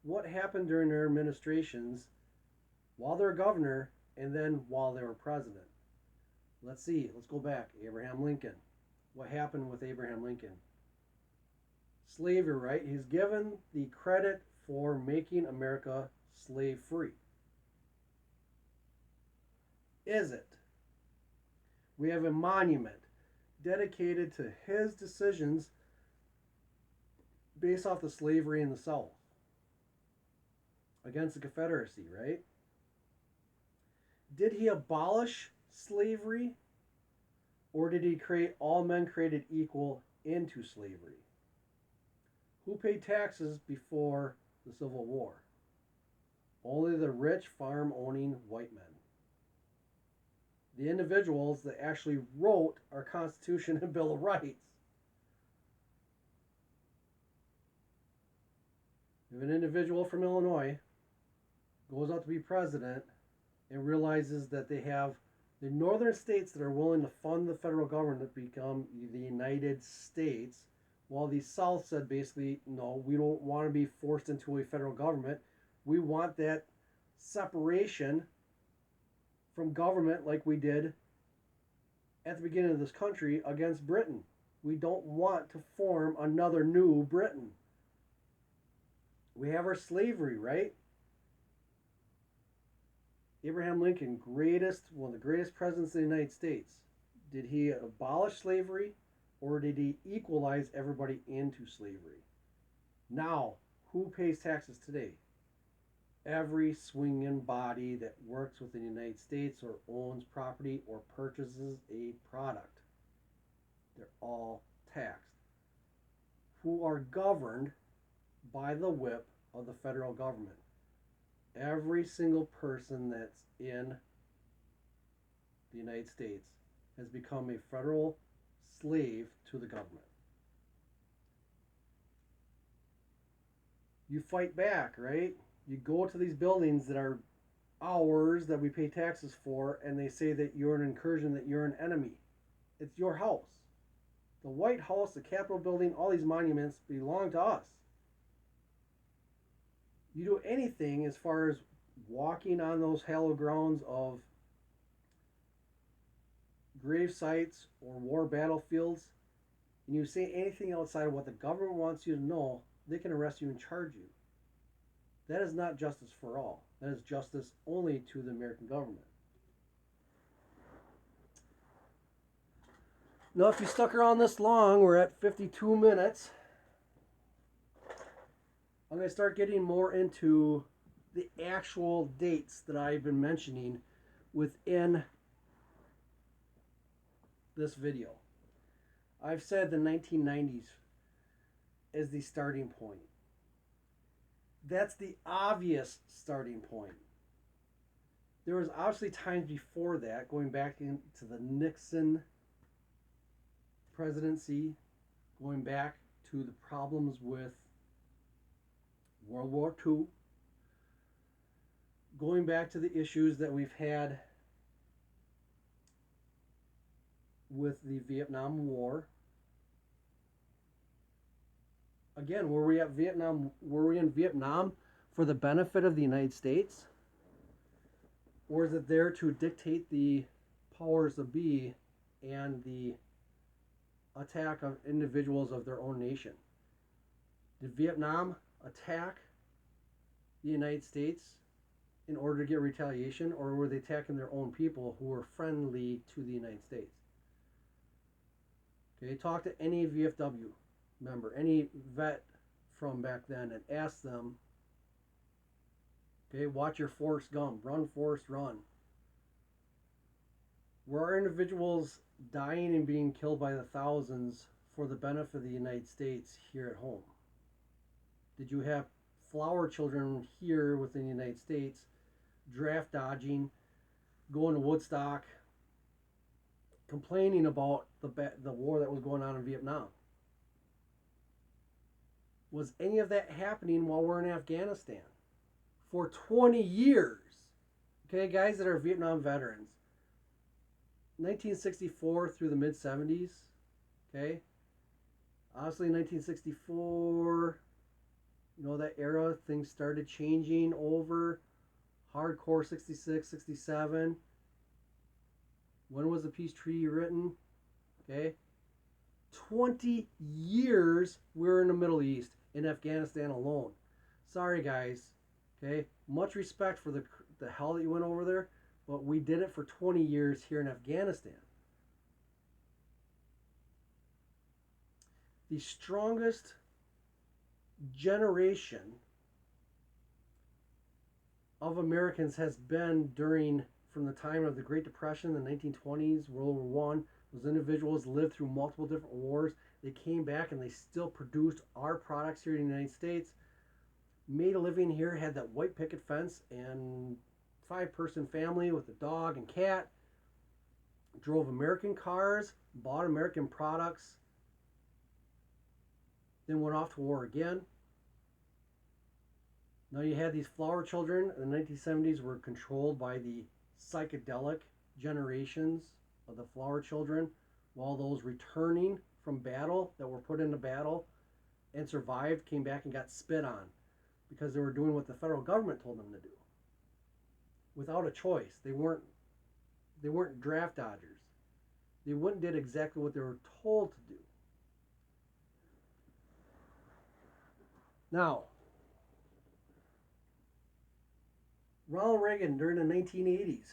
what happened during their administrations while they're governor and then while they were president? Let's see. Let's go back. Abraham Lincoln. What happened with Abraham Lincoln? slavery, right? He's given the credit for making America slave free. Is it? We have a monument dedicated to his decisions based off the slavery in the South against the Confederacy, right? Did he abolish slavery, or did he create all men created equal into slavery? Who paid taxes before the Civil War? Only the rich farm owning white men. The individuals that actually wrote our Constitution and Bill of Rights. If an individual from Illinois goes out to be president and realizes that they have the northern states that are willing to fund the federal government to become the United States, while the South said basically, no, we don't want to be forced into a federal government. We want that separation from government like we did at the beginning of this country against Britain. We don't want to form another new Britain. We have our slavery, right? Abraham Lincoln, one of the greatest presidents of the United States. Did he abolish slavery, or did he equalize everybody into slavery? Now, who pays taxes today? Every swinging body that works within the United States or owns property or purchases a product. They're all taxed. Who are governed by the whip of the federal government. Every single person that's in the United States has become a federal slave to the government. You fight back, right? You go to these buildings that are ours, that we pay taxes for, and they say that you're an incursion, that you're an enemy. It's your house. The White House, the Capitol building, all these monuments belong to us. You do anything as far as walking on those hallowed grounds of grave sites or war battlefields, and you say anything outside of what the government wants you to know, they can arrest you and charge you. That is not justice for all. That is justice only to the American government. Now, if you stuck around this long, we're at 52 minutes. I'm going to start getting more into the actual dates that I've been mentioning within this video. I've said the 1990s is the starting point. That's the obvious starting point. There was obviously times before that, going back into the Nixon presidency, going back to the problems with World War II, going back to the issues that we've had with the Vietnam War. Again, were we in Vietnam for the benefit of the United States? Or is it there to dictate the powers that be and the attack of individuals of their own nation? Did Vietnam attack the United States in order to get retaliation, or were they attacking their own people who were friendly to the United States? Okay, talk to any VFW member, any vet from back then, and ask them, okay, watch your Forrest Gump, run Forrest run. Were our individuals dying and being killed by the thousands for the benefit of the United States here at home? Did you have flower children here within the United States draft dodging, going to Woodstock, complaining about the war that was going on in Vietnam? Was any of that happening while we're in Afghanistan? For 20 years. Okay, guys that are Vietnam veterans. 1964 through the mid-70s. Okay? Honestly, 1964, you know, that era, things started changing over. Hardcore 66, 67. When was the peace treaty written? Okay? 20 years we were in the Middle East, in Afghanistan alone. Sorry, guys. Okay? Much respect for the hell that you went over there, but we did it for 20 years here in Afghanistan. The strongest generation of Americans has been during from the time of the Great Depression, the 1920s, World War One. Those individuals lived through multiple different wars. They came back and they still produced our products here in the United States. Made a living here, had that white picket fence and 5-person family with a dog and cat. Drove American cars, bought American products, then went off to war again. Now you had these flower children in the 1970s were controlled by the psychedelic generations of the flower children, while those returning from battle that were put into battle and survived came back and got spit on because they were doing what the federal government told them to do without a choice. They weren't draft dodgers. They went and did exactly what they were told to do. Now, Ronald Reagan during the 1980s,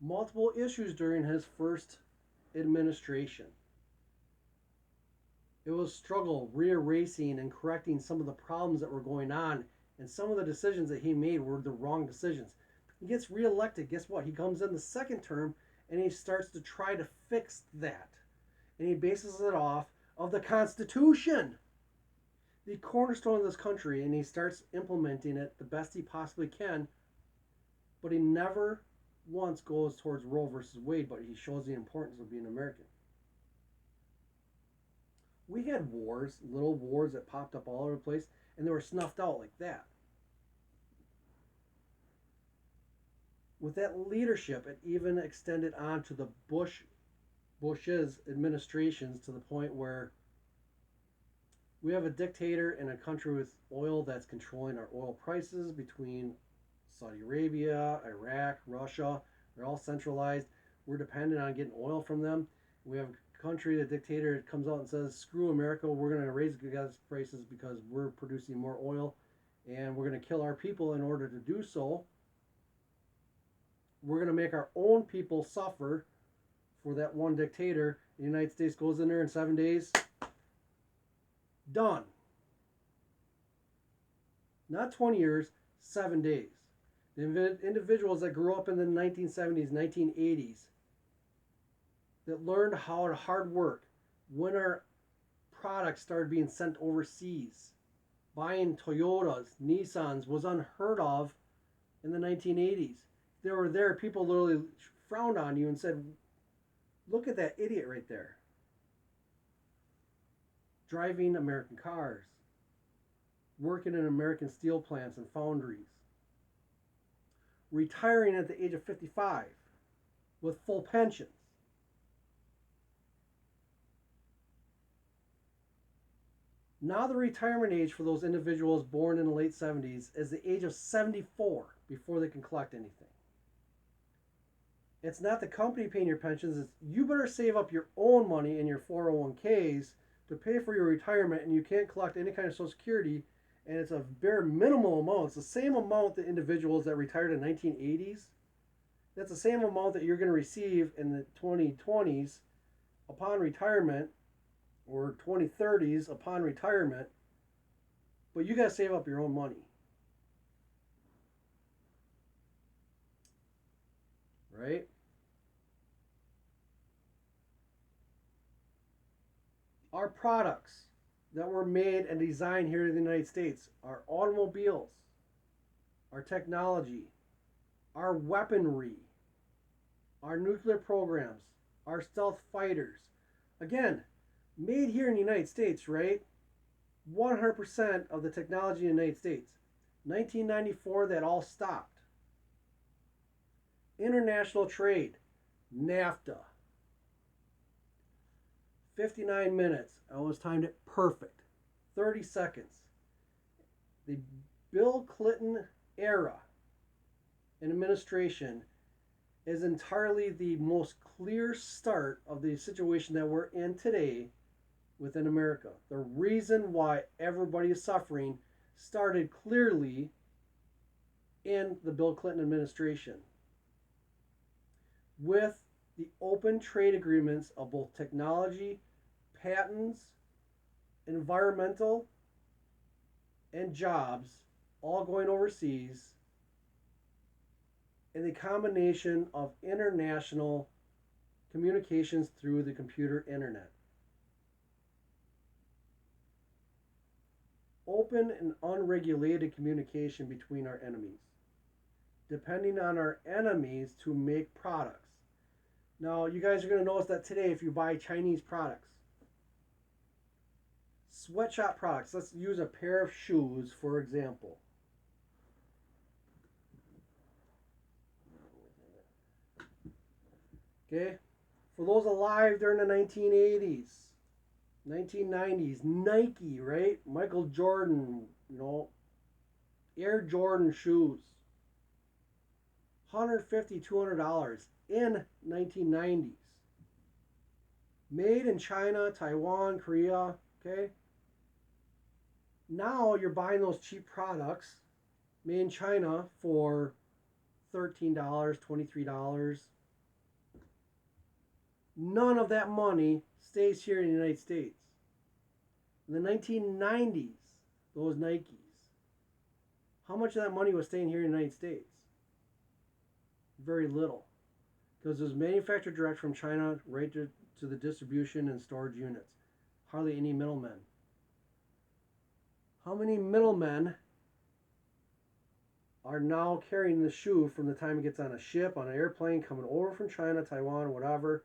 multiple issues during his first administration. It was struggle reerasing and correcting some of the problems that were going on, and some of the decisions that he made were the wrong decisions. He gets reelected. Guess what? He comes in the second term and he starts to try to fix that. And he bases it off of the Constitution, the cornerstone of this country, and he starts implementing it the best he possibly can, but he never once goes towards Roe versus Wade, but he shows the importance of being American. We had wars, little wars that popped up all over the place, and they were snuffed out like that. With that leadership, it even extended on to the Bush's administrations to the point where we have a dictator in a country with oil that's controlling our oil prices between Saudi Arabia, Iraq, Russia. They're all centralized. We're dependent on getting oil from them. We have a country, the dictator comes out and says, screw America, we're going to raise gas prices because we're producing more oil and we're going to kill our people in order to do so. We're going to make our own people suffer for that one dictator. The United States goes in there in 7 days. Done. Not 20 years, 7 days. The individuals that grew up in the 1970s, 1980s, that learned how to hard work when our products started being sent overseas. Buying Toyotas, Nissans was unheard of in the 1980s. They were there, people literally frowned on you and said, look at that idiot right there. Driving American cars, working in American steel plants and foundries, retiring at the age of 55 with full pensions. Now the retirement age for those individuals born in the late 70s is the age of 74 before they can collect anything. It's not the company paying your pensions, it's you better save up your own money in your 401ks to pay for your retirement, and you can't collect any kind of Social Security, and it's a bare minimal amount. It's the same amount that individuals that retired in the 1980s, that's the same amount that you're going to receive in the 2020s upon retirement, or 2030s upon retirement, but you got to save up your own money. Right? Our products that were made and designed here in the United States, our automobiles, our technology, our weaponry, our nuclear programs, our stealth fighters, again, made here in the United States, right? 100% of the technology in the United States. 1994, that all stopped. International trade, NAFTA. 59 minutes. I always timed it perfect. 30 seconds. The Bill Clinton era in administration is entirely the most clear start of the situation that we're in today within America. The reason why everybody is suffering started clearly in the Bill Clinton administration with the open trade agreements of both technology, patents, environmental, and jobs all going overseas, and the combination of international communications through the computer internet. Open and unregulated communication between our enemies, depending on our enemies to make products. Now, you guys are going to notice that today, if you buy Chinese products, sweatshop products, let's use a pair of shoes, for example. Okay? For those alive during the 1980s, 1990s, Nike, right? Michael Jordan, Air Jordan shoes. $150, $200 in 1990s. Made in China, Taiwan, Korea, okay? Now you're buying those cheap products made in China for $13, $23. None of that money stays here in the United States. In the 1990s, those Nikes, how much of that money was staying here in the United States? Very little. Because it was manufactured direct from China right to the distribution and storage units. Hardly any middlemen. How many middlemen are now carrying the shoe from the time it gets on a ship, on an airplane, coming over from China, Taiwan, whatever,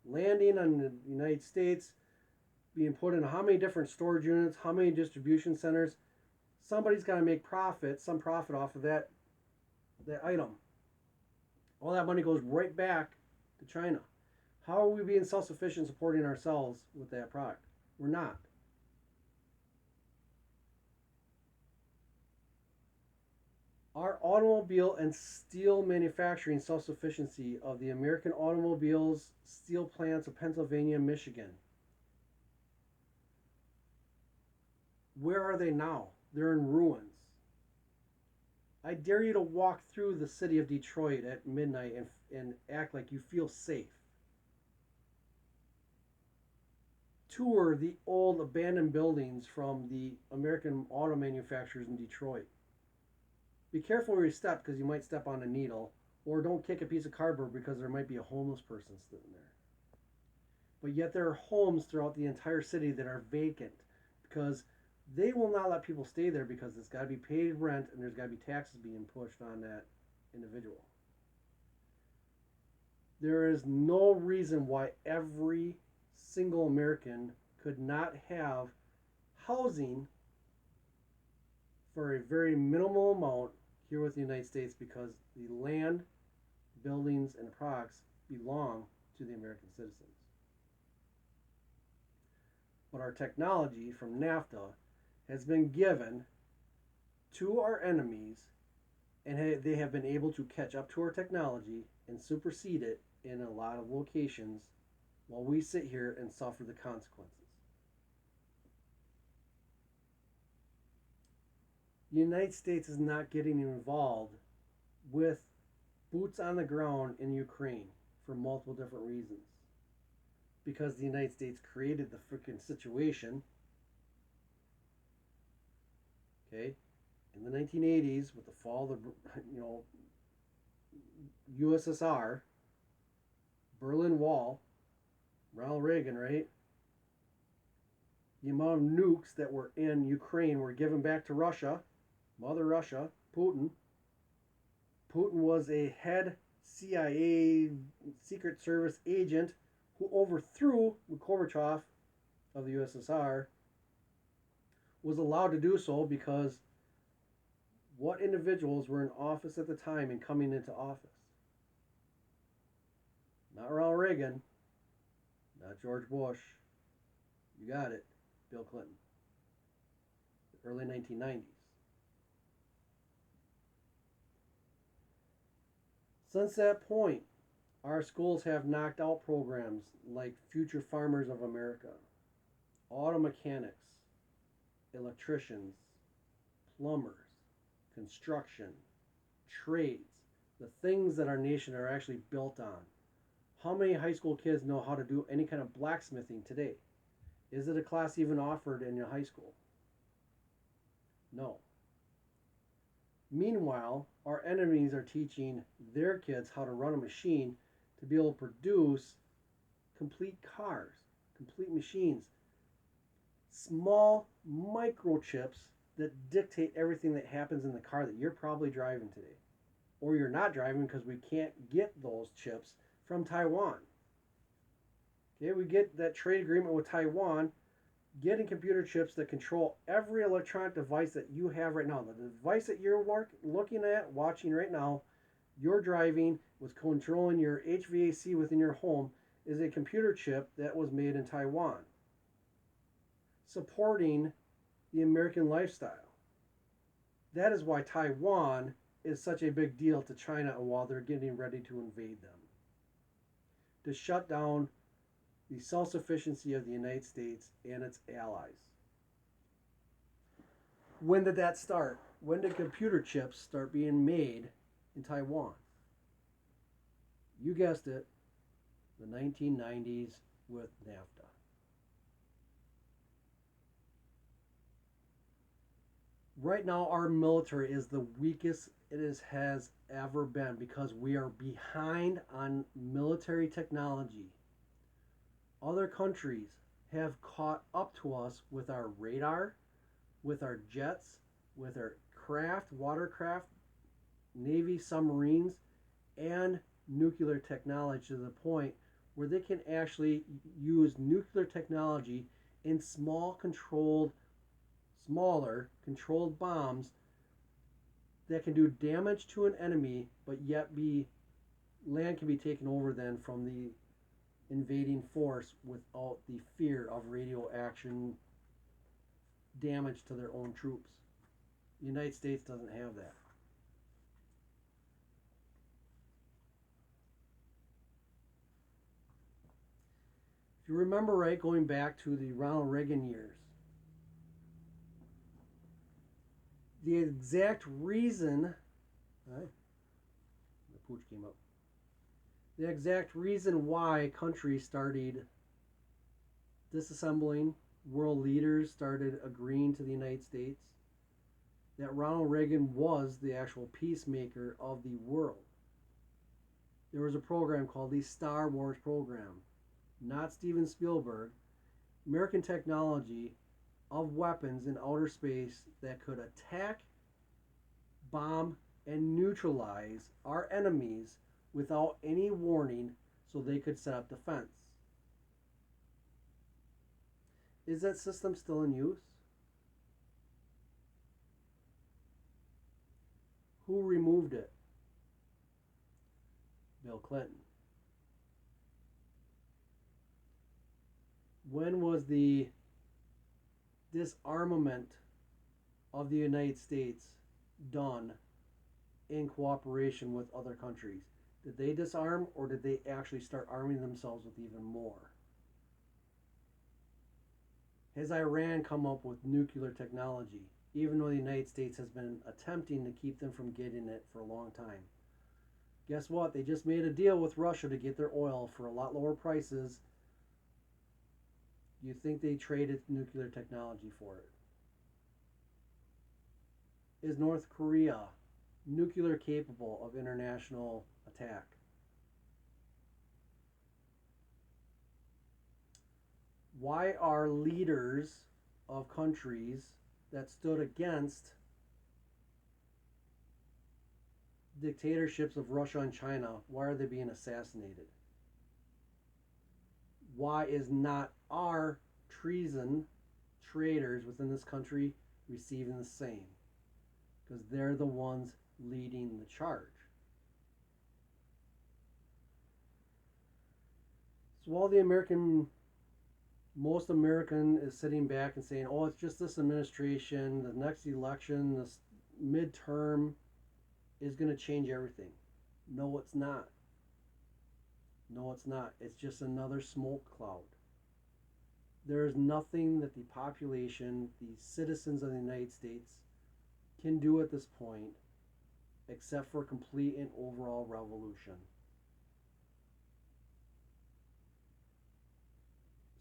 landing on the United States, being put in how many different storage units, how many distribution centers? Somebody's got to make profit, some profit off of that item. All that money goes right back to China. How are we being self-sufficient supporting ourselves with that product? We're not. Our automobile and steel manufacturing self-sufficiency of the American automobiles, steel plants of Pennsylvania and Michigan. Where are they now? They're in ruins. I dare you to walk through the city of Detroit at midnight and act like you feel safe. Tour the old abandoned buildings from the American auto manufacturers in Detroit. Be careful where you step because you might step on a needle, or don't kick a piece of cardboard because there might be a homeless person sitting there. But yet there are homes throughout the entire city that are vacant because they will not let people stay there because it's got to be paid rent and there's got to be taxes being pushed on that individual. There is no reason why every single American could not have housing for a very minimal amount here with the United States because the land, buildings, and products belong to the American citizens. But our technology from NAFTA has been given to our enemies, and they have been able to catch up to our technology and supersede it in a lot of locations while we sit here and suffer the consequences. The United States is not getting involved with boots on the ground in Ukraine for multiple different reasons. Because the United States created the freaking situation. Okay, in the 1980s, with the fall of the USSR, Berlin Wall, Ronald Reagan, right? The amount of nukes that were in Ukraine were given back to Russia. Mother Russia, Putin. Putin was a head CIA Secret Service agent who overthrew Gorbachev of the USSR, was allowed to do so because what individuals were in office at the time and coming into office? Not Ronald Reagan, not George Bush. You got it, Bill Clinton. The early 1990s. Since that point, Our schools have knocked out programs like Future Farmers of America, auto mechanics, electricians, plumbers, construction, trades, the things that our nation are actually built on. How many high school kids know how to do any kind of blacksmithing today? Is it a class even offered in your high school? No. Meanwhile, our enemies are teaching their kids how to run a machine to be able to produce complete cars, complete machines, small microchips that dictate everything that happens in the car that you're probably driving today. Or you're not driving because we can't get those chips from Taiwan. Okay, we get that trade agreement with Taiwan, getting computer chips that control every electronic device that you have right now. The device that you're looking at, watching right now, you're driving, was controlling your HVAC within your home, is a computer chip that was made in Taiwan, supporting the American lifestyle. That is why Taiwan is such a big deal to China while they're getting ready to invade them. To shut down the self-sufficiency of the United States and its allies. When did that start? When did computer chips start being made in Taiwan? You guessed it, the 1990s with NAFTA. Right now, our military is the weakest it has ever been because we are behind on military technology. Other countries have caught up to us with our radar, with our jets, with our craft, watercraft, Navy submarines, and nuclear technology to the point where they can actually use nuclear technology in smaller controlled bombs that can do damage to an enemy, but yet land can be taken over then from the invading force without the fear of radioaction damage to their own troops. The United States doesn't have that. If you remember right, going back to the Ronald Reagan years, the exact reason, the pooch came up, the exact reason why countries started disassembling, world leaders started agreeing to the United States, that Ronald Reagan was the actual peacemaker of the world. There was a program called the Star Wars program, not Steven Spielberg, American technology of weapons in outer space that could attack, bomb, and neutralize our enemies without any warning so they could set up defense. Is that system still in use? Who removed it? Bill Clinton. When was the disarmament of the United States done in cooperation with other countries? Did they disarm, or did they actually start arming themselves with even more? Has Iran come up with nuclear technology, even though the United States has been attempting to keep them from getting it for a long time? Guess what? They just made a deal with Russia to get their oil for a lot lower prices. Do you think they traded nuclear technology for it? Is North Korea nuclear capable of international attack? Why are leaders of countries that stood against dictatorships of Russia and China, why are they being assassinated? Why is not our treason traitors within this country receiving the same? Because they're the ones leading the charge. So while most American is sitting back and saying, oh, it's just this administration, the next election, this midterm is going to change everything. No, it's not. No, it's not. It's just another smoke cloud. There is nothing that the population, the citizens of the United States, can do at this point except for complete and overall revolution.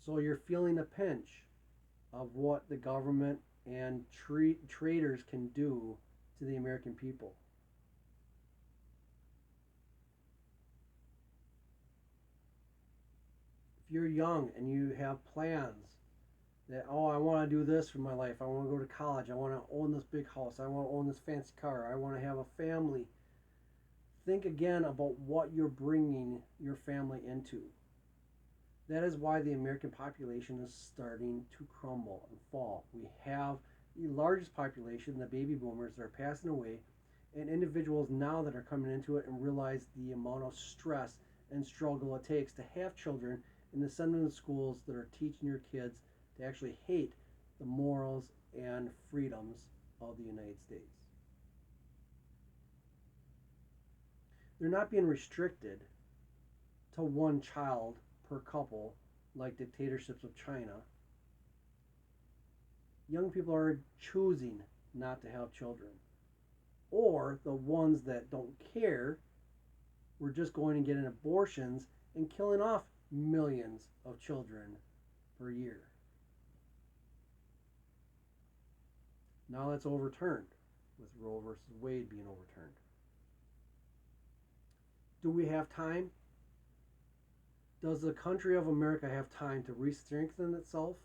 So you're feeling the pinch of what the government and traders can do to the American people. If you're young and you have plans that, oh, I want to do this for my life, I want to go to college, I want to own this big house, I want to own this fancy car, I want to have a family, think again about what you're bringing your family into. That is why the American population is starting to crumble and fall. We have the largest population, the baby boomers, that are passing away, and individuals now that are coming into it and realize the amount of stress and struggle it takes to have children and to send them to schools that are teaching your kids to actually hate the morals and freedoms of the United States. They're not being restricted to one child per couple like dictatorships of China. Young people are choosing not to have children. Or the ones that don't care were just going and getting abortions and killing off millions of children per year. Now that's overturned with Roe versus Wade being overturned. Do we have time? Does the country of America have time to re-strengthen itself,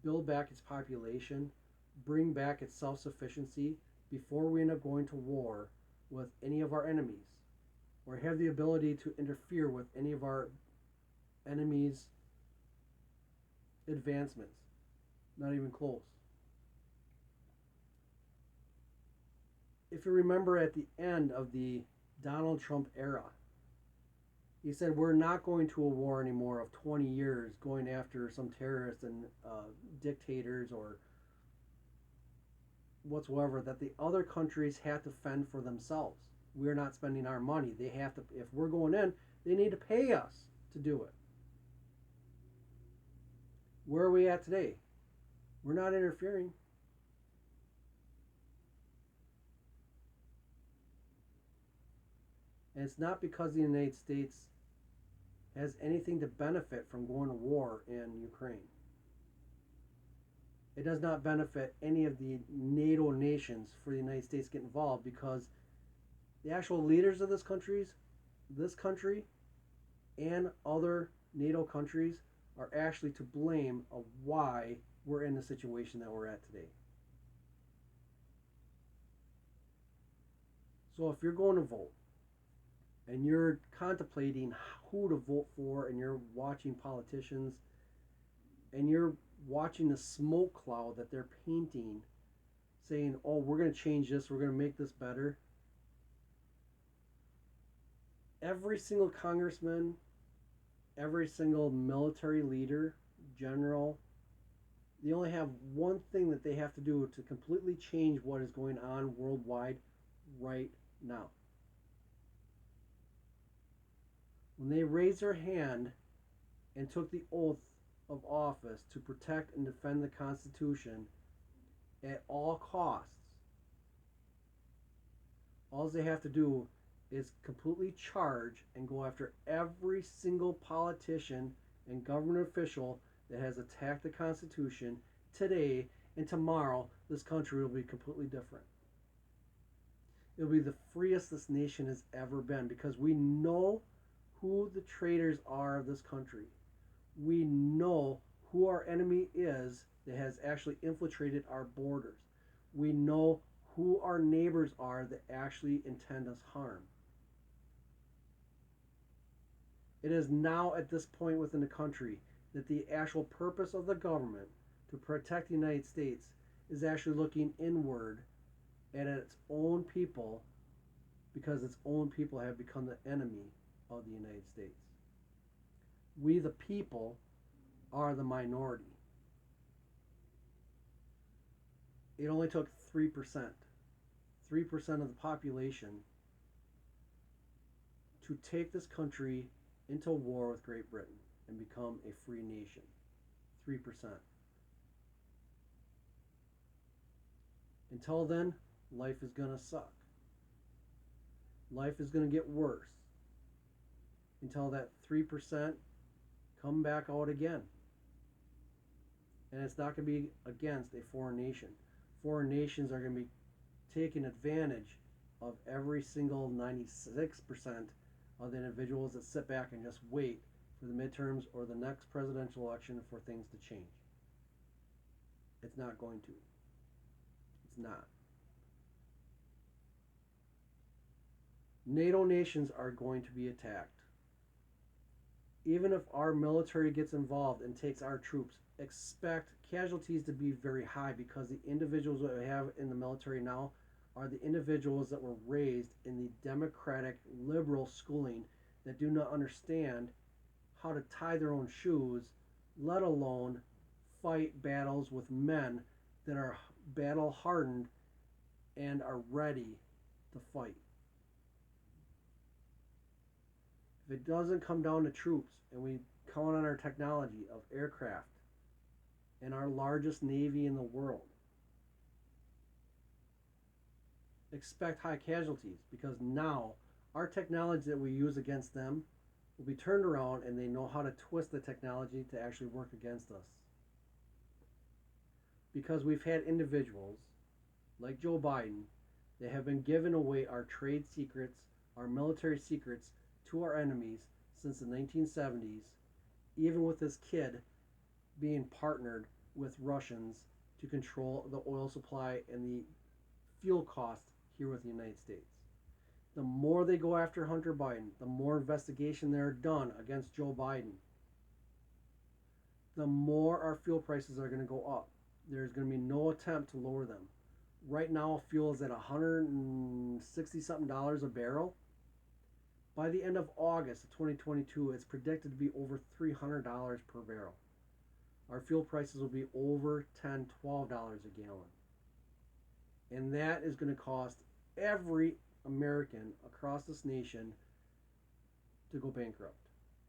build back its population, bring back its self-sufficiency before we end up going to war with any of our enemies, or have the ability to interfere with any of our enemies' advancements? Not even close. If you remember at the end of the Donald Trump era, he said, we're not going to a war anymore of 20 years going after some terrorists and dictators or whatsoever, that the other countries have to fend for themselves. We're not spending our money. They have to, if we're going in, they need to pay us to do it. Where are we at today? We're not interfering. And it's not because the United States has anything to benefit from going to war in Ukraine. It does not benefit any of the NATO nations for the United States to get involved, because the actual leaders of this country and other NATO countries are actually to blame of why we're in the situation that we're at today. So if you're going to vote and you're contemplating who to vote for, and you're watching politicians and you're watching the smoke cloud that they're painting, saying, oh, we're going to change this, we're going to make this better. Every single congressman, every single military leader, general, they only have one thing that they have to do to completely change what is going on worldwide right now. When they raised their hand and took the oath of office to protect and defend the Constitution at all costs, all they have to do is completely charge and go after every single politician and government official that has attacked the Constitution today, and tomorrow this country will be completely different. It'll be the freest this nation has ever been, because we know who the traitors are of this country. We know who our enemy is that has actually infiltrated our borders. We know who our neighbors are that actually intend us harm. It is now at this point within the country that the actual purpose of the government to protect the United States is actually looking inward at its own people, because its own people have become the enemy of the United States. We, the people, are the minority. It only took 3% of the population to take this country into war with Great Britain and become a free nation. 3%. Until then, life is going to suck. Life is going to get worse until that 3% come back out again. And it's not going to be against a foreign nation. Foreign nations are going to be taking advantage of every single 96% of the individuals that sit back and just wait for the midterms or the next presidential election for things to change. It's not going to. It's not. NATO nations are going to be attacked. Even if our military gets involved and takes our troops, expect casualties to be very high because the individuals that we have in the military now are the individuals that were raised in the democratic liberal schooling that do not understand how to tie their own shoes, let alone fight battles with men that are battle hardened and are ready to fight. If it doesn't come down to troops and we count on our technology of aircraft and our largest navy in the world, expect high casualties because now our technology that we use against them will be turned around and they know how to twist the technology to actually work against us. Because we've had individuals like Joe Biden that have been giving away our trade secrets, our military secrets to our enemies since the 1970s, even with this kid being partnered with Russians to control the oil supply and the fuel cost here with the United States. The more they go after Hunter Biden, the more investigation they're done against Joe Biden, the more our fuel prices are going to go up. There's going to be no attempt to lower them. Right now, fuel is at $160 something a barrel. By the end of August of 2022, it's predicted to be over $300 per barrel. Our fuel prices will be over $10, $12 a gallon. And that is going to cost every American across this nation to go bankrupt.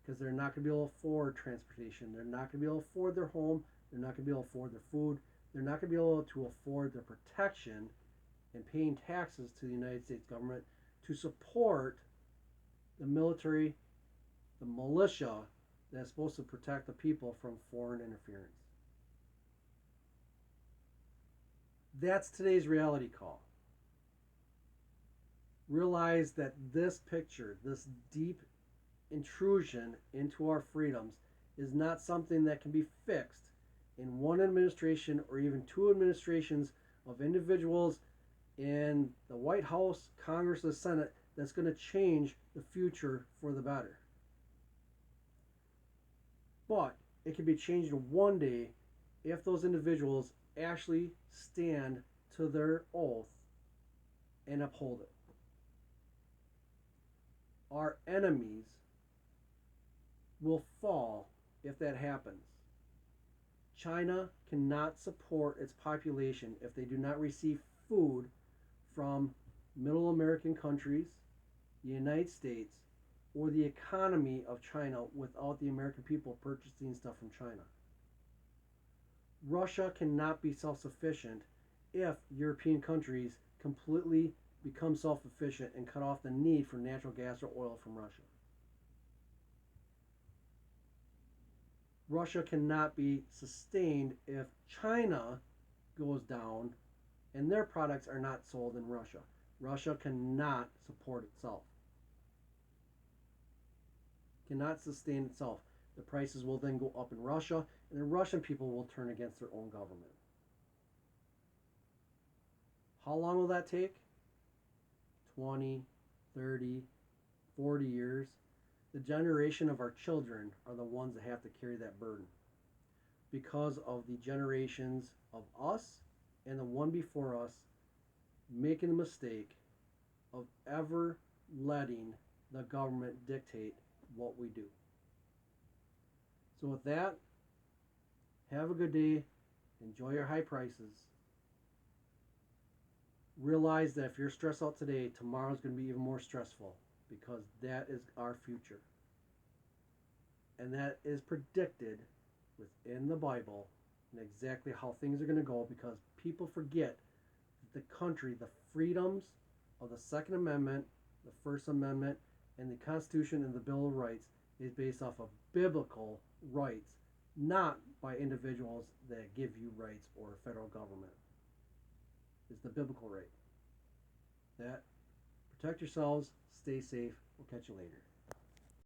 Because they're not going to be able to afford transportation. They're not going to be able to afford their home. They're not going to be able to afford their food. They're not going to be able to afford their protection and paying taxes to the United States government to support the military, the militia that's supposed to protect the people from foreign interference. That's today's reality call. Realize that this picture, this deep intrusion into our freedoms, is not something that can be fixed in one administration or even two administrations of individuals in the White House, Congress, the Senate that's going to change the future for the better. But it can be changed one day if those individuals actually stand to their oath and uphold it. Our enemies will fall if that happens. China cannot support its population if they do not receive food from middle American countries, the United States, or the economy of China without the American people purchasing stuff from China. Russia cannot be self-sufficient if European countries completely become self-sufficient and cut off the need for natural gas or oil from Russia. Russia cannot be sustained if China goes down and their products are not sold in Russia. Russia cannot support itself. Cannot sustain itself. The prices will then go up in Russia, and the Russian people will turn against their own government. How long will that take? 20, 30, 40 years. The generation of our children are the ones that have to carry that burden because of the generations of us and the one before us making the mistake of ever letting the government dictate what we do. So with that, have a good day. Enjoy your high prices. Realize that if you're stressed out today, tomorrow's going to be even more stressful because that is our future. And that is predicted within the Bible and exactly how things are going to go because people forget that the country, the freedoms of the Second Amendment, the First Amendment, and the Constitution and the Bill of Rights is based off of biblical rights, not by individuals that give you rights or federal government. It's the biblical right. That protect yourselves, stay safe. We'll catch you later.